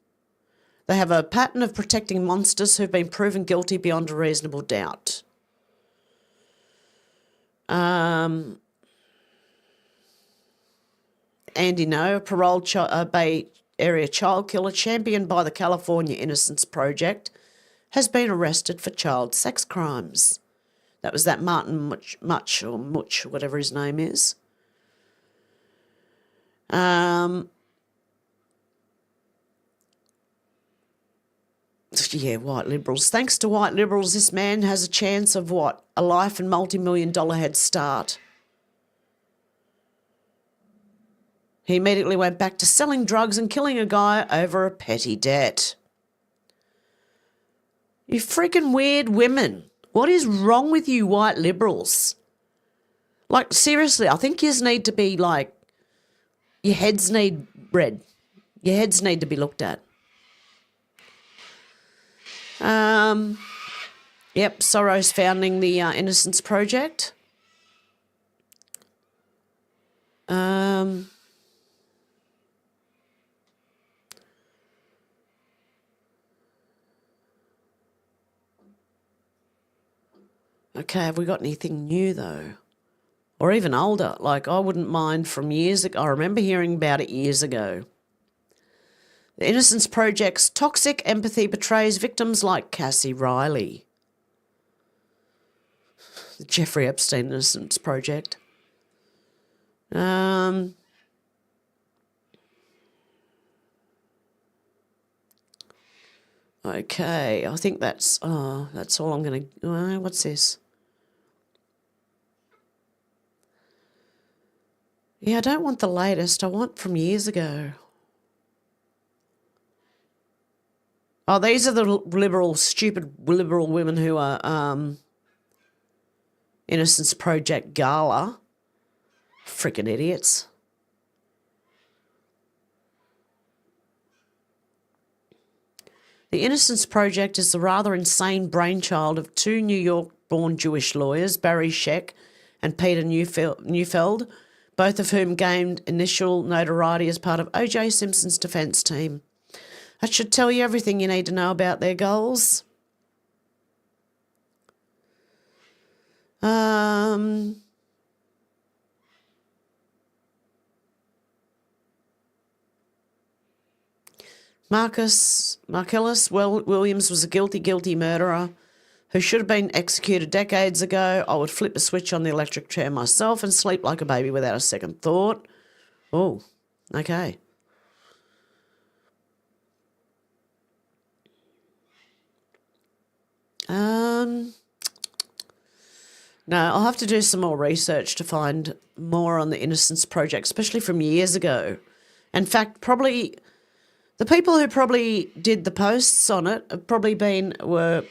They have a pattern of protecting monsters who've been proven guilty beyond a reasonable doubt. Andy No, a paroled Bay Area child killer championed by the California Innocence Project, has been arrested for child sex crimes. That was that Martin Much, or whatever his name is. Yeah, white liberals. Thanks to white liberals, this man has a chance of what? A life and multi-million-dollar head start. He immediately went back to selling drugs and killing a guy over a petty debt. You freaking weird women. What is wrong with you white liberals? Like, seriously, I think you need to be like, your heads need read. Your heads need to be looked at. Yep, Soros founding the Innocence Project. Okay, have we got anything new though? Or even older? Like, I wouldn't mind from years ago. I remember hearing about it years ago. The Innocence Project's toxic empathy betrays victims like Cassie Riley. The Jeffrey Epstein Innocence Project. Okay, I think that's all I'm going to... what's this? Yeah, I don't want the latest. I want from years ago. Oh, these are the liberal, stupid liberal women who are Innocence Project Gala. Freaking idiots. The Innocence Project is the rather insane brainchild of two New York-born Jewish lawyers, Barry Scheck and Peter Neufeld, both of whom gained initial notoriety as part of O.J. Simpson's defence team. That should tell you everything you need to know about their goals. Marcellus Williams was a guilty murderer who should have been executed decades ago. I would flip a switch on the electric chair myself and sleep like a baby without a second thought. Oh, okay. No, I'll have to do some more research to find more on the Innocence Project, especially from years ago. In fact, probably the people who probably did the posts on it have probably were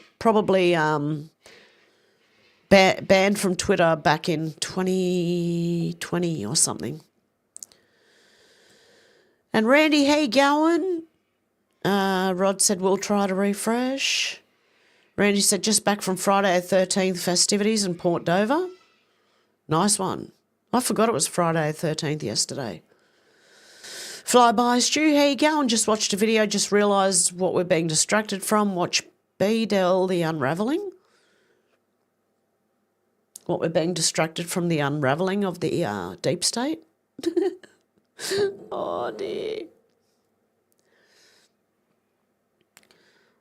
banned from Twitter back in 2020 or something. And Randy, how you going? Rod said we'll try to refresh. Randy said just back from Friday the 13th festivities in Port Dover. Nice one. I forgot it was Friday the 13th yesterday. Flyby, Stu, how you going? Just watched a video, just realised what we're being distracted from. Watch B-Del, The Unravelling. What we're being distracted from, the unravelling of the deep state. Oh, dear.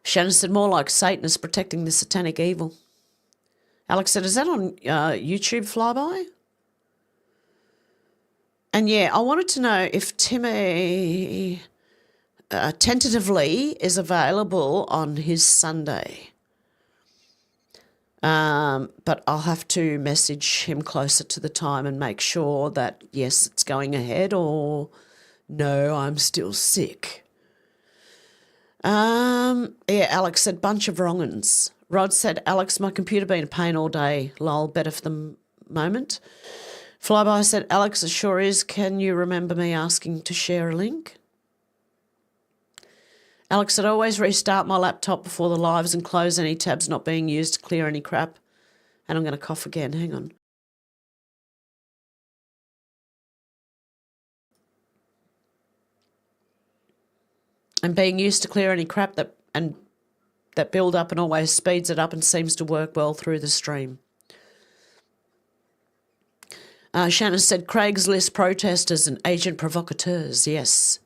Shannon said more like Satanists protecting the satanic evil. Alex said, is that on YouTube, Flyby? And yeah, I wanted to know if Timmy tentatively is available on his Sunday. But I'll have to message him closer to the time and make sure that, yes, it's going ahead, or no, I'm still sick. Yeah, Alex said, bunch of wrong-uns. Rod said, Alex, my computer been a pain all day. Lol, better for the moment. Flyby said, Alex, it sure is. Can you remember me asking to share a link? Alex said, always restart my laptop before the lives and close any tabs not being used to clear any crap. And I'm going to cough again. Hang on. And being used to clear any crap that build up and always speeds it up and seems to work well through the stream. Shannon said, Craigslist protesters and agent provocateurs, yes.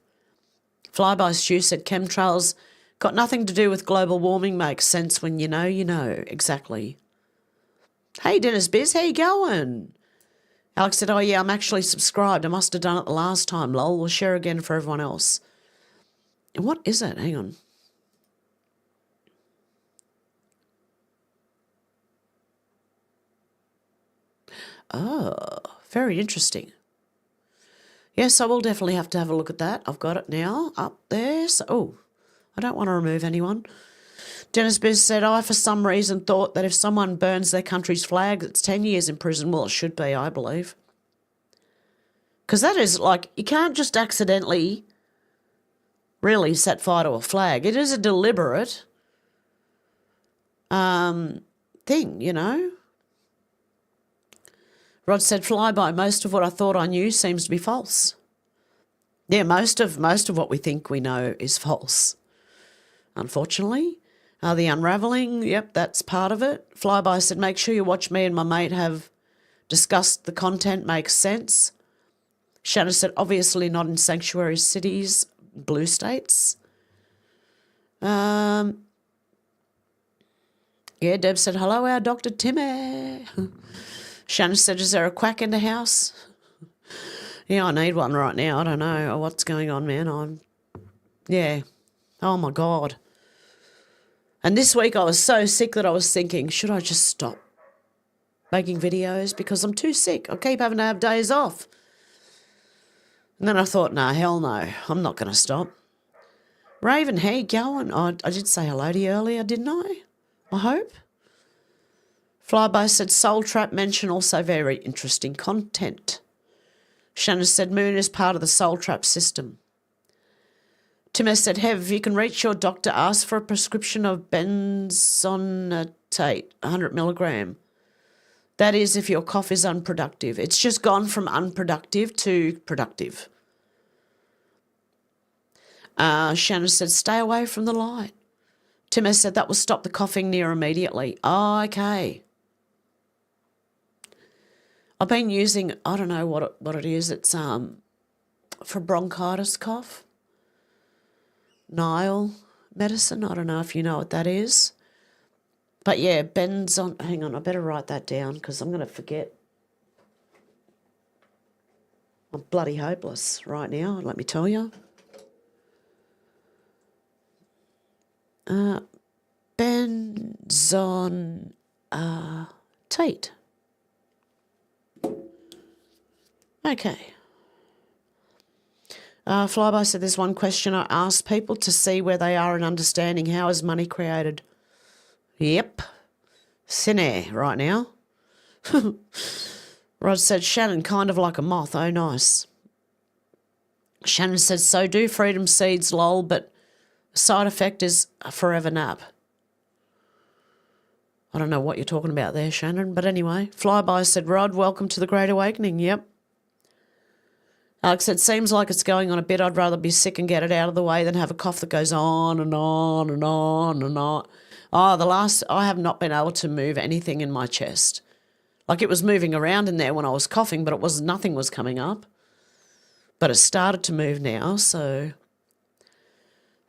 Flyby Stu said, chemtrails got nothing to do with global warming, makes sense when you know, exactly. Hey, Dennis Biz, how you going? Alex said, oh yeah, I'm actually subscribed. I must have done it the last time, lol. We'll share again for everyone else. What is it? Hang on. Oh, very interesting. Yes, I will definitely have to have a look at that. I've got it now up there. So, I don't want to remove anyone. Dennis Biz said, I for some reason thought that if someone burns their country's flag, it's 10 years in prison. Well, it should be, I believe. Because that is like, you can't just accidentally really set fire to a flag. It is a deliberate thing, you know. Rod said, flyby, most of what I thought I knew seems to be false. Yeah, most of what we think we know is false, unfortunately. The unravelling, yep, that's part of it. Flyby said, make sure you watch me and my mate have discussed the content makes sense. Shanna said, obviously not in sanctuary cities, blue states. Yeah, Deb said, hello, our Dr. Timmy. Shanna said, is there a quack in the house? Yeah, I need one right now. I don't know what's going on, man. Yeah. Oh, my God. And this week I was so sick that I was thinking, should I just stop making videos because I'm too sick? I keep having to have days off. And then I thought, no, hell no, I'm not going to stop. Raven, how you going? I did say hello to you earlier, didn't I? I hope. Flyby said, Soul Trap mention also very interesting content. Shanna said, Moon is part of the Soul Trap system. Tim S. said, Hev, if you can reach your doctor, ask for a prescription of benzonatate, 100 milligram. That is if your cough is unproductive. It's just gone from unproductive to productive. Shannon said, stay away from the light. Tim S. said, that will stop the coughing near immediately. Oh, okay. I've been using, I don't know what it is. It's for bronchitis cough. Nile medicine. I don't know if you know what that is. But yeah, hang on, I better write that down because I'm going to forget. I'm bloody hopeless right now, let me tell you. Benzonatate. Okay. Flyby said there's one question I asked people to see where they are in understanding how is money created. Yep. Thin air right now. Rod said, Shannon, kind of like a moth. Oh, nice. Shannon said, so do freedom seeds, lol, but the side effect is a forever nap. I don't know what you're talking about there, Shannon, but anyway. Flyby said, Rod, welcome to the Great Awakening. Yep. Alex said, seems like it's going on a bit. I'd rather be sick and get it out of the way than have a cough that goes on and on and on and on. I have not been able to move anything in my chest. Like it was moving around in there when I was coughing, but nothing was coming up. But it started to move now, so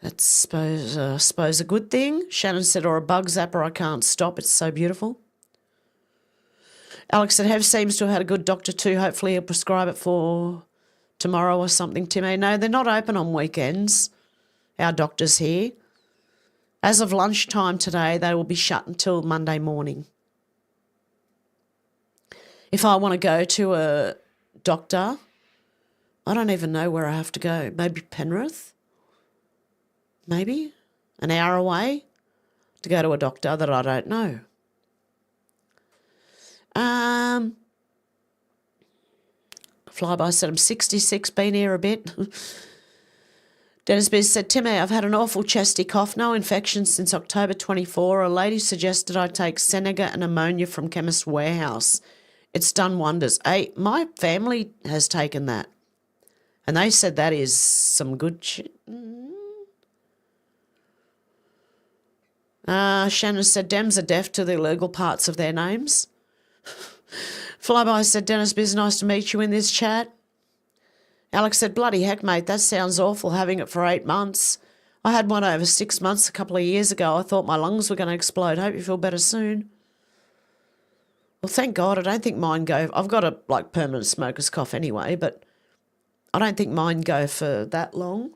that's I suppose a good thing. Shannon said, or a bug zapper, I can't stop. It's so beautiful. Alex said, Hev seems to have had a good doctor too. Hopefully he'll prescribe it for tomorrow or something, Timmy. No, they're not open on weekends, our doctors here. As of lunchtime today, they will be shut until Monday morning. If I want to go to a doctor, I don't even know where I have to go. Maybe Penrith? Maybe? An hour away to go to a doctor that I don't know. Flyby said, I'm 66, been here a bit. Dennis Biz said, Timmy, I've had an awful chesty cough, no infection since October 24. A lady suggested I take Seneca and ammonia from Chemist Warehouse. It's done wonders. My family has taken that. And they said that is some good shit. Shannon said, Dems are deaf to the illegal parts of their names. Flyby said, Dennis Biz, nice to meet you in this chat. Alex said, bloody heck, mate, that sounds awful, having it for 8 months. I had one over 6 months a couple of years ago. I thought my lungs were going to explode. Hope you feel better soon. Well, thank God. I don't think mine go. I've got a permanent smoker's cough anyway, but I don't think mine go for that long.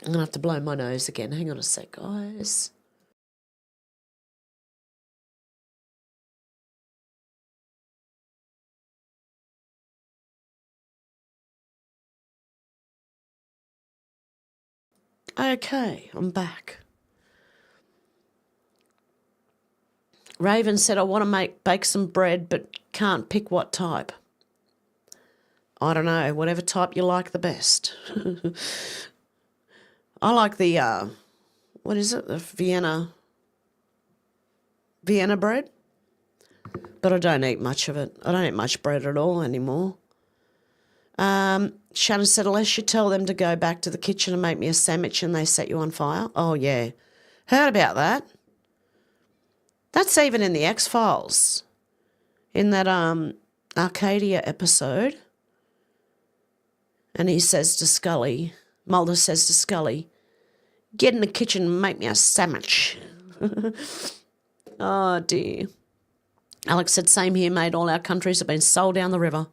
I'm going to have to blow my nose again. Hang on a sec, guys. Okay, I'm back. Raven said, I want to bake some bread, but can't pick what type. I don't know, whatever type you like the best. I like the, what is it, the Vienna bread? But I don't eat much of it. I don't eat much bread at all anymore. Shannon said, unless you tell them to go back to the kitchen and make me a sandwich and they set you on fire. Oh, yeah. Heard about that. That's even in the X-Files. In that Arcadia episode. And he says to Scully, Mulder says to Scully, get in the kitchen and make me a sandwich. Oh, dear. Alex said, same here, mate. All our countries have been sold down the river.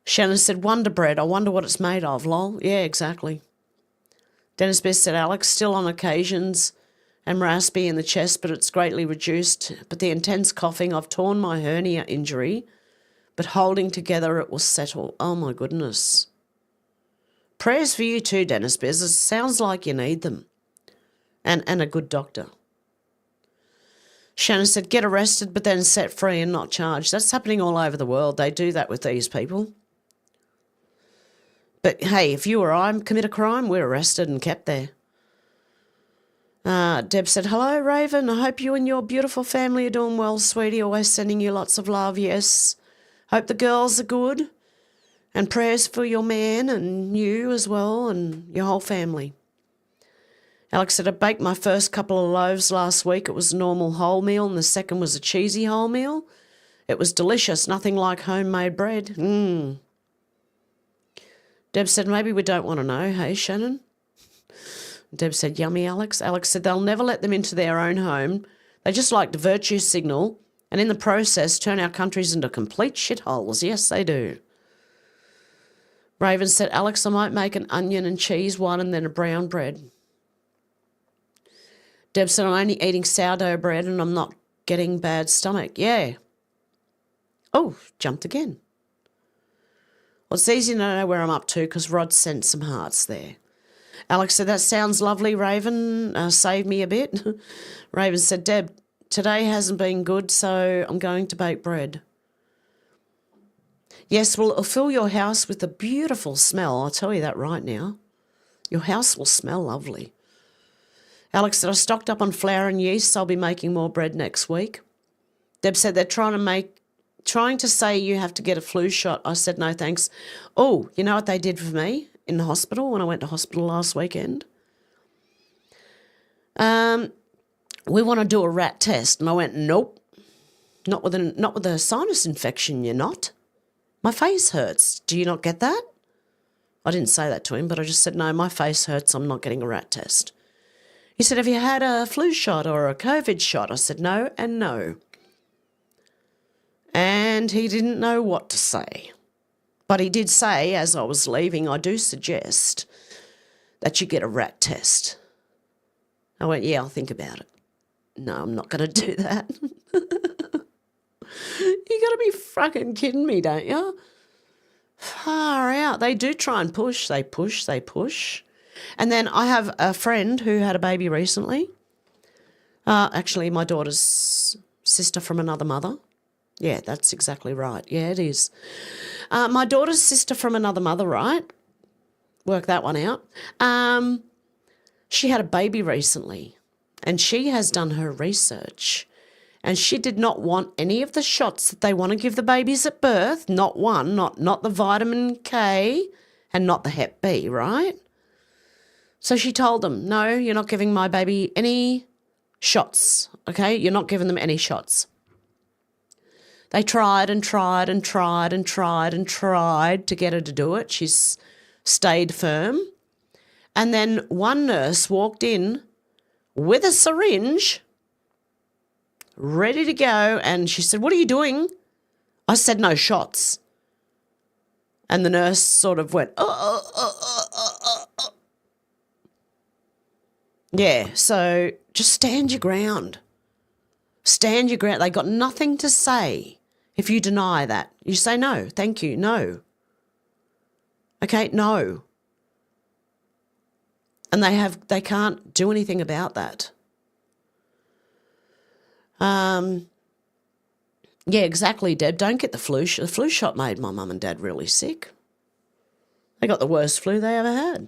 Shannon said, Wonder Bread. I wonder what it's made of, lol. Yeah, exactly. Dennis Best said, Alex, still on occasions and raspy in the chest, but it's greatly reduced. But the intense coughing, I've torn my hernia injury, but holding together it will settle. Oh, my goodness. Prayers for you too, Dennis Bez. It sounds like you need them. And a good doctor. Shannon said, get arrested but then set free and not charged. That's happening all over the world. They do that with these people. But, hey, if you or I commit a crime, we're arrested and kept there. Deb said, hello, Raven. I hope you and your beautiful family are doing well, sweetie. Always sending you lots of love, yes. Hope the girls are good. And prayers for your man and you as well and your whole family. Alex said, I baked my first couple of loaves last week. It was a normal wholemeal and the second was a cheesy wholemeal. It was delicious, nothing like homemade bread. Deb said, maybe we don't want to know, hey, Shannon? Deb said, yummy, Alex. Alex said, they'll never let them into their own home. They just like to virtue signal and in the process turn our countries into complete shitholes. Yes, they do. Raven said, Alex, I might make an onion and cheese one and then a brown bread. Deb said, I'm only eating sourdough bread and I'm not getting bad stomach. Yeah. Oh, jumped again. Well, it's easy to know where I'm up to because Rod sent some hearts there. Alex said, that sounds lovely, Raven. Save me a bit. Raven said, Deb, today hasn't been good, so I'm going to bake bread. Yes, well, it'll fill your house with a beautiful smell. I'll tell you that right now. Your house will smell lovely. Alex said, I stocked up on flour and yeast, so I'll be making more bread next week. Deb said, they're trying to say you have to get a flu shot. I said, no, thanks. Oh, you know what they did for me in the hospital when I went to hospital last weekend? We want to do a rat test. And I went, nope, not with a sinus infection, you're not. My face hurts. Do you not get that? I didn't say that to him, but I just said, no, my face hurts. I'm not getting a rat test. He said, have you had a flu shot or a COVID shot? I said, no and no. And he didn't know what to say. But he did say, as I was leaving, I do suggest that you get a rat test. I went, yeah, I'll think about it. No, I'm not going to do that. You got to be fucking kidding me, don't you? Far out. They do try and push. They push. And then I have a friend who had a baby recently. Actually, my daughter's sister from another mother. Yeah, that's exactly right. Yeah, it is. My daughter's sister from another mother, right? Work that one out. She had a baby recently, and she has done her research, and she did not want any of the shots that they want to give the babies at birth, not one, not the vitamin K and not the Hep B, right? So she told them, no, you're not giving my baby any shots, okay? You're not giving them any shots. They tried and tried and tried and tried and tried to get her to do it. She's stayed firm. And then one nurse walked in with a syringe, ready to go, and she said, what are you doing? I said, no shots. And the nurse sort of went, Yeah, so just stand your ground. Stand your ground. They got nothing to say if you deny that. You say, no, thank you, no. Okay, no. And they can't do anything about that. Yeah, exactly, Deb. Don't get the flu shot. The flu shot made my mum and dad really sick. They got the worst flu they ever had.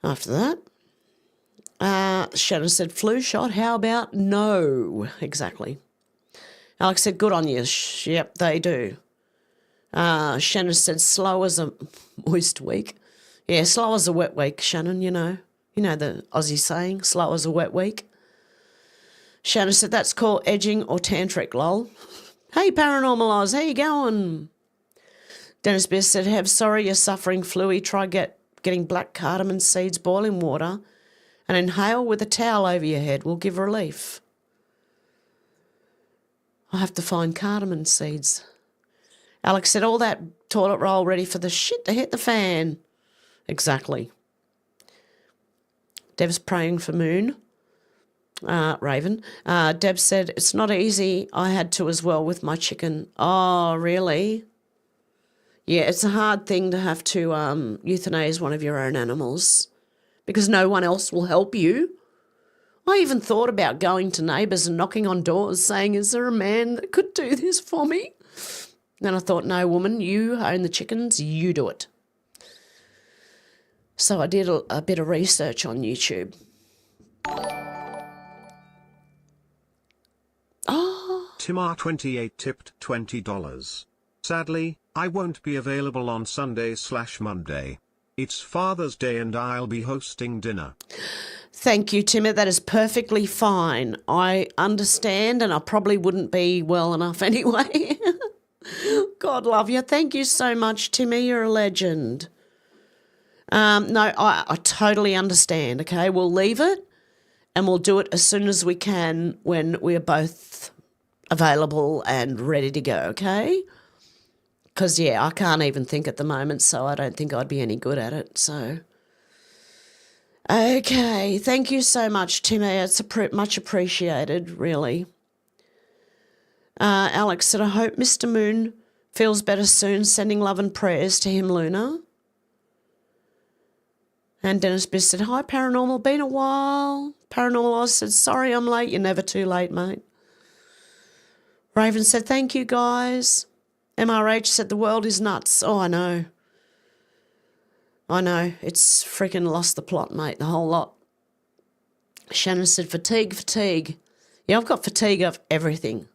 After that, Shannon said, flu shot, how about no? Exactly. Alex said, good on you. Yep, they do. Shannon said, slow as a moist week. Yeah, slow as a wet week, Shannon, you know. You know the Aussie saying, slow as a wet week. Shannon said, that's called edging or tantric, lol. Hey, Paranormal Oz, how you going? Dennis Beer said, Hev, sorry you're suffering flu. Try getting black cardamom seeds, boil in water, and inhale with a towel over your head. Will give relief. I have to find cardamom seeds. Alex said, all that toilet roll ready for the shit to hit the fan. Exactly. Dev's praying for Moon. Raven. Deb said, it's not easy. I had to as well with my chicken. Oh, really? Yeah, it's a hard thing to have to euthanize one of your own animals because no one else will help you. I even thought about going to neighbours and knocking on doors saying, is there a man that could do this for me? Then I thought, no, woman, you own the chickens, you do it. So I did a bit of research on YouTube. Timar28 tipped $20. Sadly, I won't be available on Sunday/Monday. It's Father's Day and I'll be hosting dinner. Thank you, Timmy. That is perfectly fine. I understand and I probably wouldn't be well enough anyway. God love you. Thank you so much, Timmy. You're a legend. No, I totally understand, okay? We'll leave it and we'll do it as soon as we can when we're both available and ready to go, okay? Because, yeah, I can't even think at the moment, so I don't think I'd be any good at it, so. Okay, thank you so much, Timmy. It's much appreciated, really. Alex said, I hope Mr. Moon feels better soon. Sending love and prayers to him, Luna. And Dennis Biss said, hi, Paranormal. Been a while. Paranormal Oz said, sorry I'm late. You're never too late, mate. Raven said, thank you, guys. MRH said, the world is nuts. Oh, I know. I know. It's freaking lost the plot, mate, the whole lot. Shannon said, fatigue. Yeah, I've got fatigue of everything.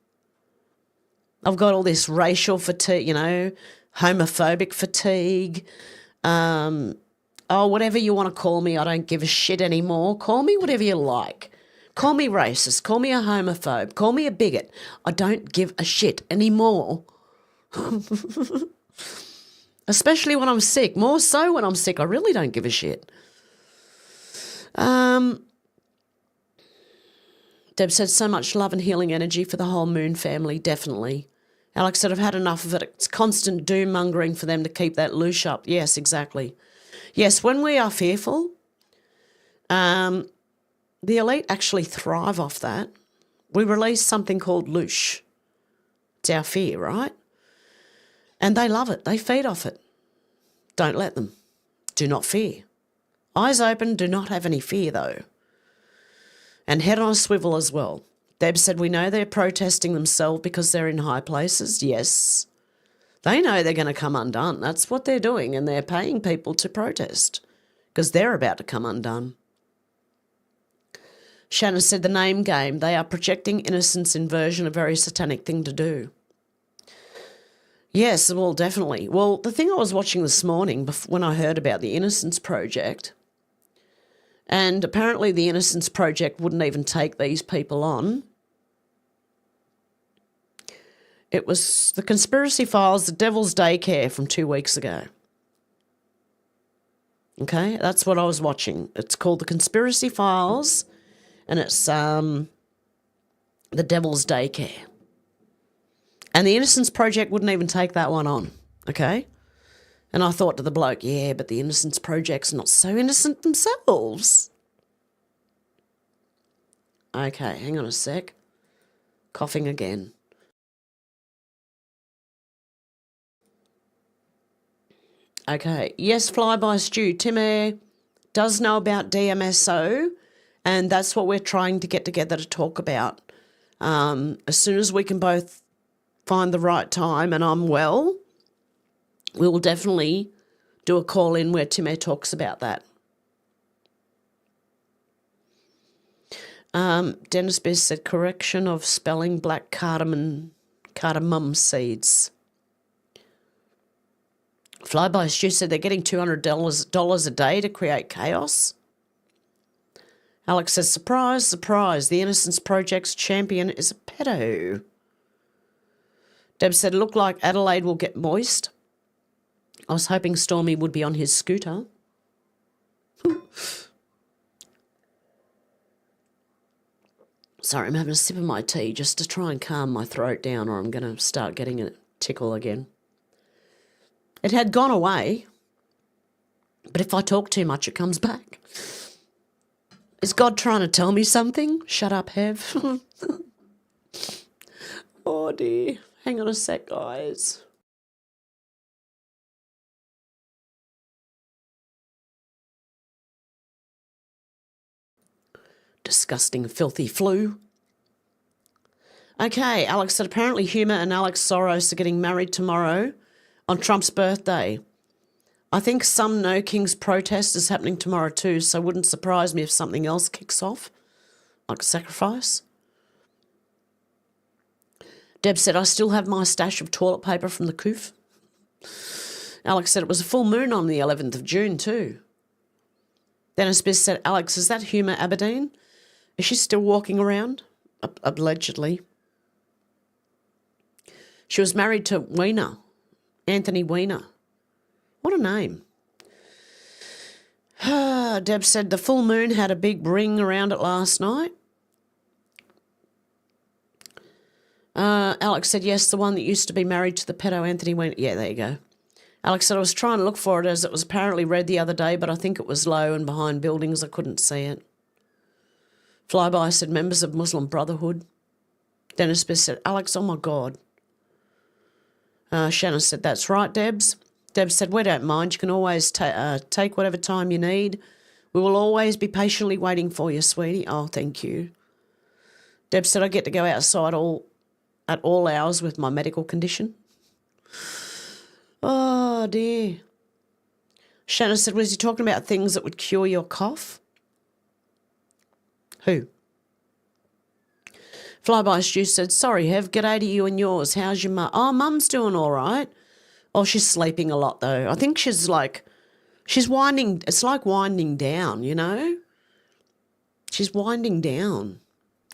I've got all this racial fatigue, you know, homophobic fatigue. Whatever you want to call me, I don't give a shit anymore. Call me whatever you like. Call me racist. Call me a homophobe. Call me a bigot. I don't give a shit anymore. Especially when I'm sick. More so when I'm sick. I really don't give a shit. Deb said, so much love and healing energy for the whole Moon family, definitely. Alex said, I've had enough of it. It's constant doom-mongering for them to keep that loosh up. Yes, exactly. Yes, when we are fearful, the elite actually thrive off that. We release something called loosh. It's our fear, right? And they love it. They feed off it. Don't let them. Do not fear. Eyes open, do not have any fear, though. And head on a swivel as well. Deb said, we know they're protesting themselves because they're in high places. Yes. They know they're going to come undone. That's what they're doing, and they're paying people to protest because they're about to come undone. Shannon said, the name game. They are projecting innocence inversion, a very satanic thing to do. Yes, well, definitely. Well, the thing I was watching this morning when I heard about the Innocence Project, and apparently the Innocence Project wouldn't even take these people on. It was the Conspiracy Files, the Devil's Daycare from 2 weeks ago. Okay, that's what I was watching. It's called the Conspiracy Files, and it's the Devil's Daycare. And the Innocence Project wouldn't even take that one on, okay? And I thought to the bloke, yeah, but the Innocence Project's not so innocent themselves. Okay, hang on a sec. Coughing again. Okay, yes, Flyby Stew, Timmy, does know about DMSO, and that's what we're trying to get together to talk about. As soon as we can both find the right time and I'm well, we will definitely do a call in where Timmy talks about that. Dennis Beers said correction of spelling black cardamom seeds. Flyby Stu said they're getting $200 a day to create chaos. Alex says, surprise, surprise, the Innocence Project's champion is a pedo. Deb said, look like Adelaide will get moist. I was hoping Stormy would be on his scooter. Sorry, I'm having a sip of my tea just to try and calm my throat down, or I'm going to start getting a tickle again. It had gone away, but if I talk too much, it comes back. Is God trying to tell me something? Shut up, Hev. Oh, dear. Hang on a sec, guys. Disgusting, filthy flu. Okay, Alex said apparently Humer and Alex Soros are getting married tomorrow on Trump's birthday. I think some No Kings protest is happening tomorrow too, so it wouldn't surprise me if something else kicks off, like a sacrifice. Deb said, I still have my stash of toilet paper from the coof. Alex said it was a full moon on the 11th of June too. Dennis Biss said, Alex, is that Humer Aberdeen? Is she still walking around? Allegedly. She was married to Weiner, Anthony Weiner. What a name. Deb said the full moon had a big ring around it last night. Alex said, yes, the one that used to be married to the pedo Anthony Weiner. Yeah, there you go. Alex said, I was trying to look for it as it was apparently red the other day, but I think it was low and behind buildings. I couldn't see it. Flyby said, members of Muslim Brotherhood. Dennis Biss said, Alex, oh my God. Shannon said, that's right, Debs. Debs said, we don't mind. You can always take whatever time you need. We will always be patiently waiting for you, sweetie. Oh, thank you. Deb said, I get to go outside at all hours with my medical condition. Oh, dear. Shannon said, was he talking about things that would cure your cough? Who? Flyby Stu said, sorry, Hev, g'day to you and yours. How's your mum? Oh, mum's doing all right. Oh, she's sleeping a lot, though. I think she's winding, it's like winding down, you know? She's winding down.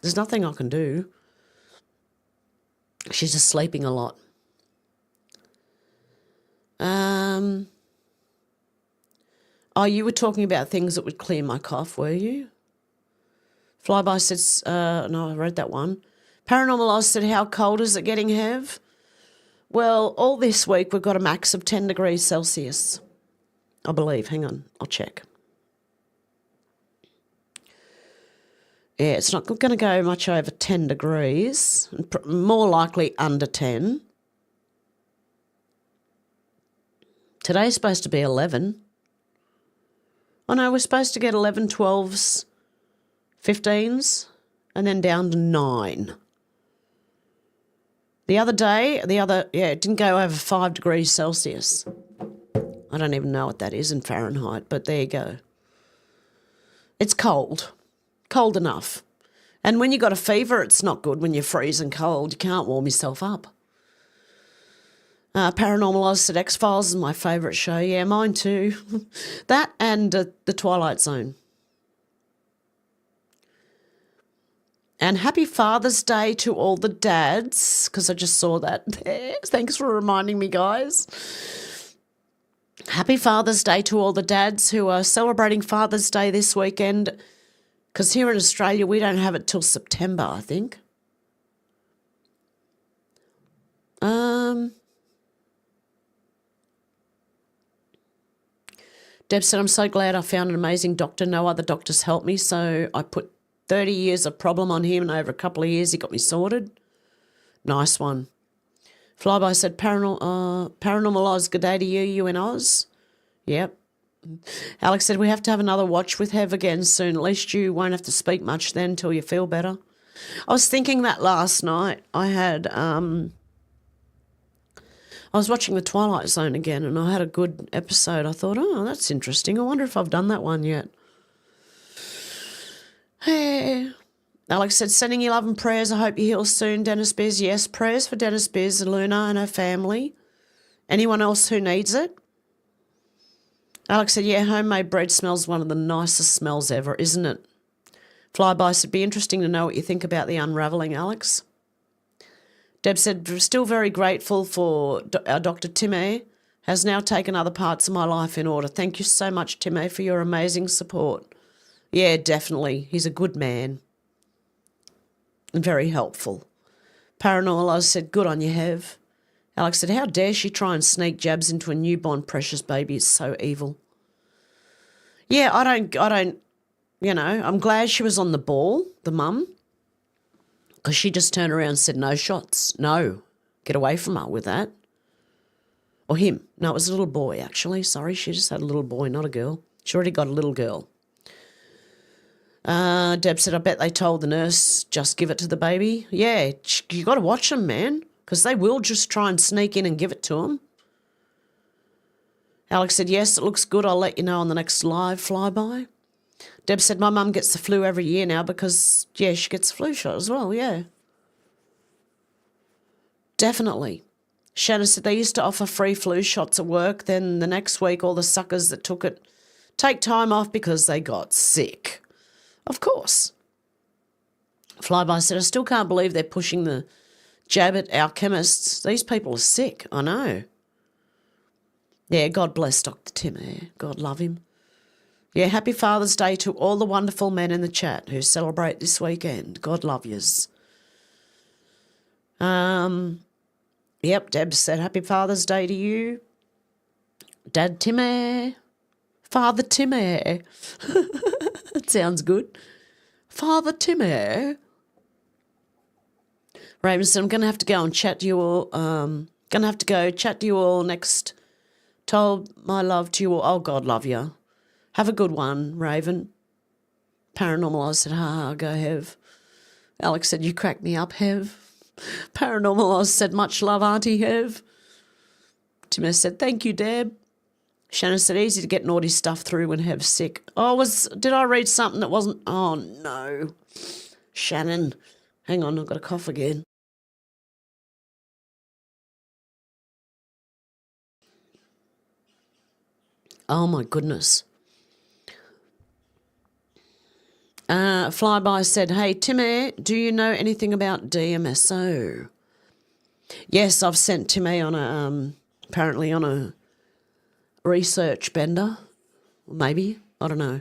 There's nothing I can do. She's just sleeping a lot. Oh, you were talking about things that would clear my cough, were you? Flyby says, no, I read that one. Paranormal Oz said, how cold is it getting, Hev? Well, all this week we've got a max of 10 degrees Celsius, I believe. Hang on, I'll check. Yeah, it's not going to go much over 10 degrees, more likely under 10. Today's supposed to be 11. Oh, no, we're supposed to get 11, 12s, 15s, and then down to 9. The other day, it didn't go over 5 degrees Celsius. I don't even know what that is in Fahrenheit, but there you go. It's cold. Cold enough. And when you got a fever, it's not good when you're freezing cold. You can't warm yourself up. Paranormal Oz said X-Files is my favourite show. Yeah, mine too. That and The Twilight Zone. And happy Father's Day to all the dads, because I just saw that there. Thanks for reminding me, guys. Happy Father's Day to all the dads who are celebrating Father's Day this weekend, because here in Australia we don't have it till September, I think. Deb said, I'm so glad I found an amazing doctor. No other doctors helped me, so I put 30 years of problem on him, and over a couple of years he got me sorted. Nice one. Flyby said, Paranormal Oz, good day to you, you in Oz. Yep. Alex said, we have to have another watch with Hev again soon. At least you won't have to speak much then till you feel better. I was thinking that last night. I was watching The Twilight Zone again and I had a good episode. I thought, oh, that's interesting. I wonder if I've done that one yet. Hey. Alex said, sending you love and prayers. I hope you heal soon, Dennis Biz. Yes, prayers for Dennis Biz, Luna and her family. Anyone else who needs it? Alex said, yeah, homemade bread smells one of the nicest smells ever, isn't it? Flyby said, be interesting to know what you think about the unravelling, Alex. Deb said, still very grateful for our Dr. Timmy, has now taken other parts of my life in order. Thank you so much, Timmy, for your amazing support. Yeah, definitely. He's a good man. And very helpful. Paranormal said, good on you, Hev. Alex said, how dare she try and sneak jabs into a newborn precious baby? It's so evil. Yeah, I don't, you know, I'm glad she was on the ball, the mum, because she just turned around and said, no shots. No, get away from her with that. Or him. No, it was a little boy, actually. Sorry, she just had a little boy, not a girl. She already got a little girl. Deb said, I bet they told the nurse, just give it to the baby. Yeah, you got to watch them, man, because they will just try and sneak in and give it to them. Alex said, yes, it looks good. I'll let you know on the next live flyby. Deb said, my mum gets the flu every year now because, yeah, she gets a flu shot as well, yeah. Definitely. Shannon said they used to offer free flu shots at work. Then the next week, all the suckers that took it take time off because they got sick. Of course. Flyby said, I still can't believe they're pushing the jab at our chemists. These people are sick, I know. Yeah, God bless Dr. Timmy. God love him. Yeah, happy Father's Day to all the wonderful men in the chat who celebrate this weekend. God love yous. Yep, Deb said happy Father's Day to you. Dad Timmy. Father Timmy. That sounds good. Father Timmy. Raven said, I'm going to have to go and chat to you all. Going to have to go chat to you all next. Told my love to you all. Oh, God love you. Have a good one, Raven. Paranormal, I said, ha, go Hev. Alex said, you cracked me up, Hev. Paranormal, I said, much love, Auntie Hev. Timmy said, thank you, Deb. Shannon said, easy to get naughty stuff through when Hev's sick. Oh, did I read something that wasn't? Oh, no. Shannon. Hang on, I've got a cough again. Oh, my goodness. Flyby said, hey, Timmy, do you know anything about DMSO? Yes, I've sent Timmy on apparently on a research bender. Maybe. I don't know.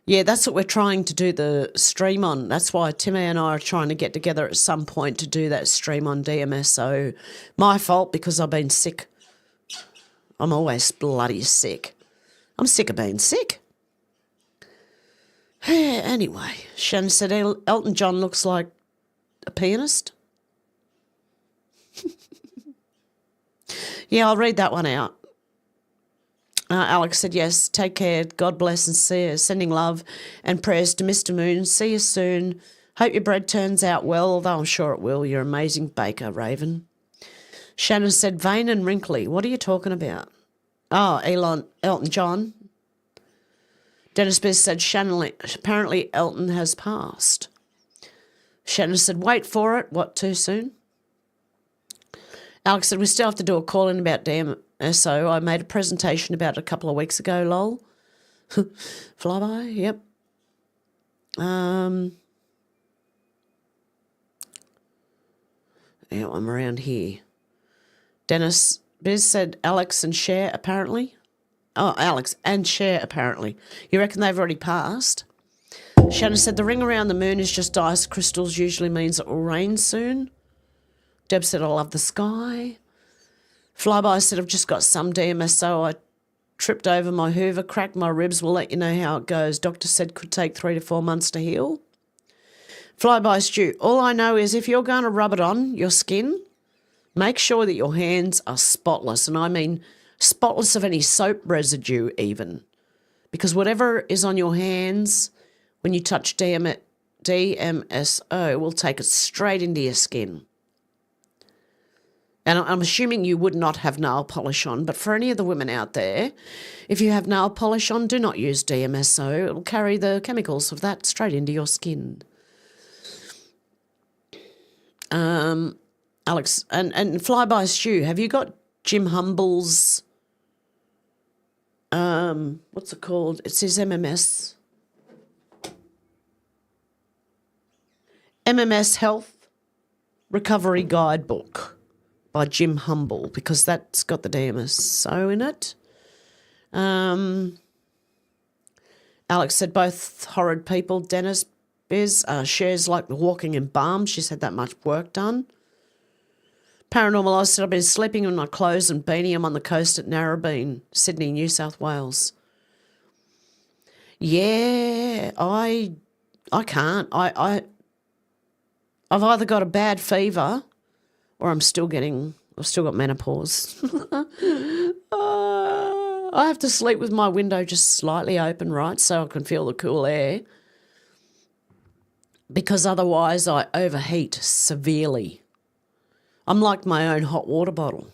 Yeah, that's what we're trying to do the stream on. That's why Timmy and I are trying to get together at some point to do that stream on DMSO. My fault because I've been sick. I'm always bloody sick. I'm sick of being sick. Anyway, Shannon said Elton John looks like a pianist. Yeah, I'll read that one out. Alex said, yes, take care. God bless and see you. Sending love and prayers to Mr. Moon. See you soon. Hope your bread turns out well, although I'm sure it will. You're an amazing baker, Raven. Shannon said, vain and wrinkly. What are you talking about? Oh, Elton John. Dennis Biz said, Shannon, apparently Elton has passed. Shannon said, wait for it. What, too soon? Alex said, we still have to do a call-in about DMSO. I made a presentation about it a couple of weeks ago, lol. Flyby, yep. Yeah, I'm around here. Dennis Biz said Alex and Cher, apparently. Oh, Alex and Cher, apparently. You reckon they've already passed? Shannon said the ring around the moon is just ice crystals, usually means it will rain soon. Deb said, I love the sky. Flyby said, I've just got some DMSO. I tripped over my Hoover, cracked my ribs. We'll let you know how it goes. Doctor said could take 3 to 4 months to heal. Flyby Stu, all I know is if you're going to rub it on your skin, Make sure that your hands are spotless, and I mean spotless of any soap residue even, because whatever is on your hands when you touch DMSO will take it straight into your skin. And I'm assuming you would not have nail polish on, but for any of the women out there, if you have nail polish on, do not use DMSO. It'll carry the chemicals of that straight into your skin. Alex, and Flyby Stew, have you got Jim Humble's, what's it called? It says MMS. MMS Health Recovery Guidebook by Jim Humble, because that's got the DMSO in it. Alex said both horrid people. Dennis Biz shares like the walking in balm. She's had that much work done. Paranormal Oz said I've been sleeping in my clothes and beanie. I'm on the coast at Narrabeen, Sydney, New South Wales. Yeah, I can't. I've either got a bad fever or I've still got menopause. I have to sleep with my window just slightly open, right, so I can feel the cool air, because otherwise I overheat severely. I'm like my own hot water bottle.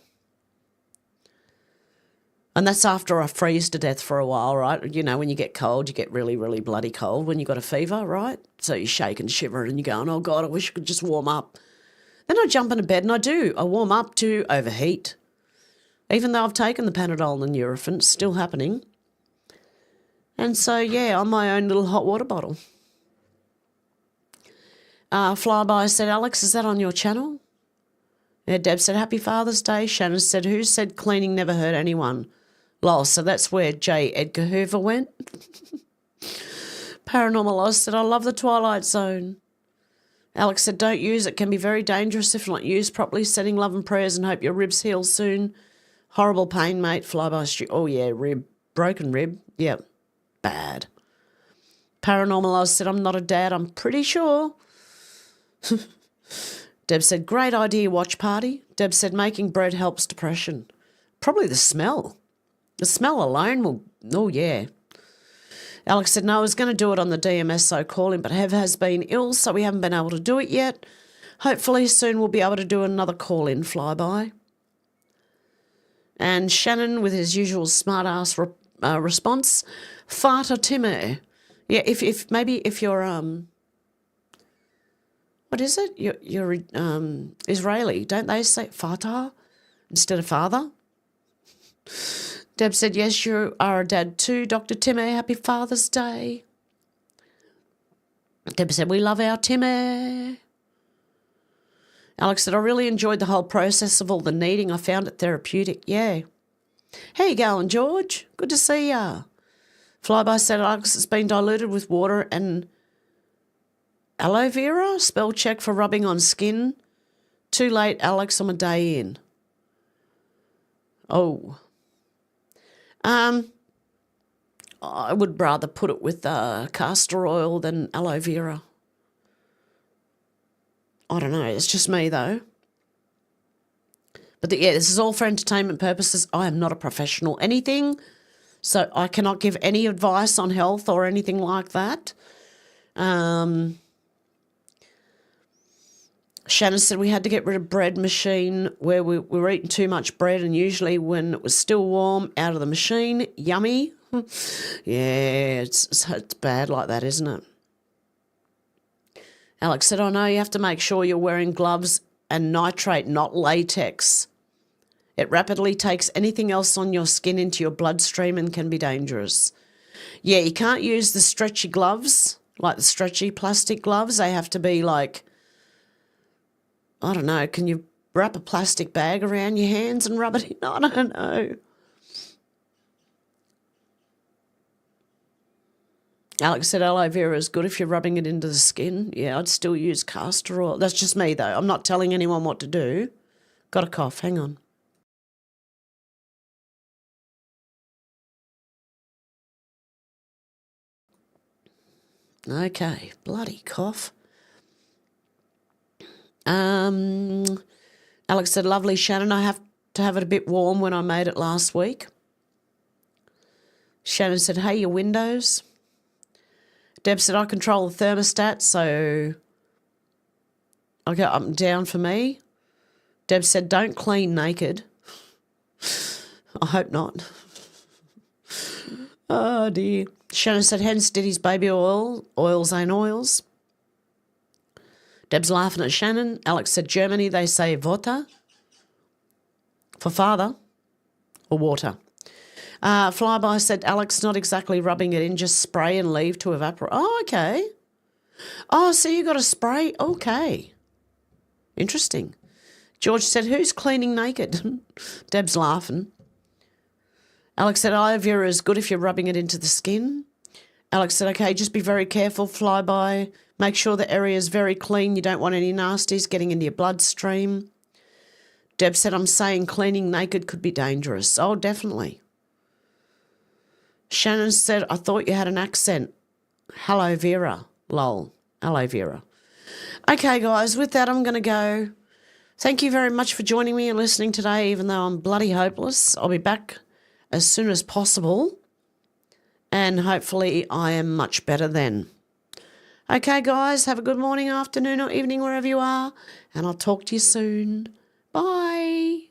And that's after I freeze to death for a while, right? You know, when you get cold, you get really, really bloody cold when you got a fever, right? So you shake and shiver and you're going, oh, God, I wish I could just warm up. Then I jump into bed and I do. I warm up to overheat. Even though I've taken the Panadol and Nurofen, it's still happening. And so, yeah, I'm my own little hot water bottle. Flyby said, Alex, is that on your channel? Yeah, Deb said, Happy Father's Day. Shannon said, who said cleaning never hurt anyone? Lol, so that's where J. Edgar Hoover went. Paranormal Oz said, I love the Twilight Zone. Alex said, don't use it. Can be very dangerous if not used properly. Sending love and prayers and hope your ribs heal soon. Horrible pain, mate. Flyby Stew. Oh, yeah, rib. Broken rib. Yeah, bad. Paranormal Oz said, I'm not a dad. I'm pretty sure. Deb said, great idea, watch party. Deb said, making bread helps depression. Probably the smell. The smell alone will, oh, yeah. Alex said, no, I was going to do it on the DMSO call-in, but Hev has been ill, so we haven't been able to do it yet. Hopefully soon we'll be able to do another call-in flyby. And Shannon, with his usual smart-ass response, Fata Timur. Yeah, if maybe if you're, what is it? You're Israeli. Don't they say Fatah instead of father? Deb said, yes, you are a dad too, Dr. Timmy. Happy Father's Day. Deb said, we love our Timmy. Alex said, I really enjoyed the whole process of all the kneading. I found it therapeutic. Yeah. How you going, George? Good to see ya. Flyby said, Alex, it's been diluted with water and aloe vera. Spell check for rubbing on skin. Too late, Alex. I'm a day in. Oh. I would rather put it with castor oil than aloe vera. I don't know. It's just me, though. But yeah, this is all for entertainment purposes. I am not a professional anything, so I cannot give any advice on health or anything like that. Shannon said we had to get rid of bread machine where we were eating too much bread, and usually when it was still warm, out of the machine. Yummy. Yeah, it's bad like that, isn't it? Alex said, I know you have to make sure you're wearing gloves and nitrate, not latex. It rapidly takes anything else on your skin into your bloodstream and can be dangerous. Yeah, you can't use the stretchy gloves, like the stretchy plastic gloves. They have to be like, I don't know, can you wrap a plastic bag around your hands and rub it in? I don't know. Alex said aloe vera is good if you're rubbing it into the skin. Yeah, I'd still use castor oil. That's just me, though. I'm not telling anyone what to do. Got a cough. Hang on. Okay, bloody cough. Alex Alex said, lovely, Shannon. I have to have it a bit warm when I made it last week. Shannon said, hey, your windows. Deb said, I control the thermostat, so I'll go up and down for me. Deb said, don't clean naked. I hope not. Oh, dear. Shannon said, hence did his baby oils ain't oils. Deb's laughing at Shannon. Alex said, Germany, they say Water for father or water. Flyby said, Alex, not exactly rubbing it in, just spray and leave to evaporate. Oh, okay. Oh, so you got a spray? Okay. Interesting. George said, who's cleaning naked? Deb's laughing. Alex said, aloe vera is good if you're rubbing it into the skin. Alex said, okay, just be very careful, Flyby. Make sure the area is very clean. You don't want any nasties getting into your bloodstream. Deb said, I'm saying cleaning naked could be dangerous. Oh, definitely. Shannon said, I thought you had an accent. Aloe vera. Lol. Aloe vera. Okay, guys, with that, I'm going to go. Thank you very much for joining me and listening today, even though I'm bloody hopeless. I'll be back as soon as possible, and hopefully I am much better then. Okay, guys, have a good morning, afternoon, or evening, wherever you are, and I'll talk to you soon. Bye.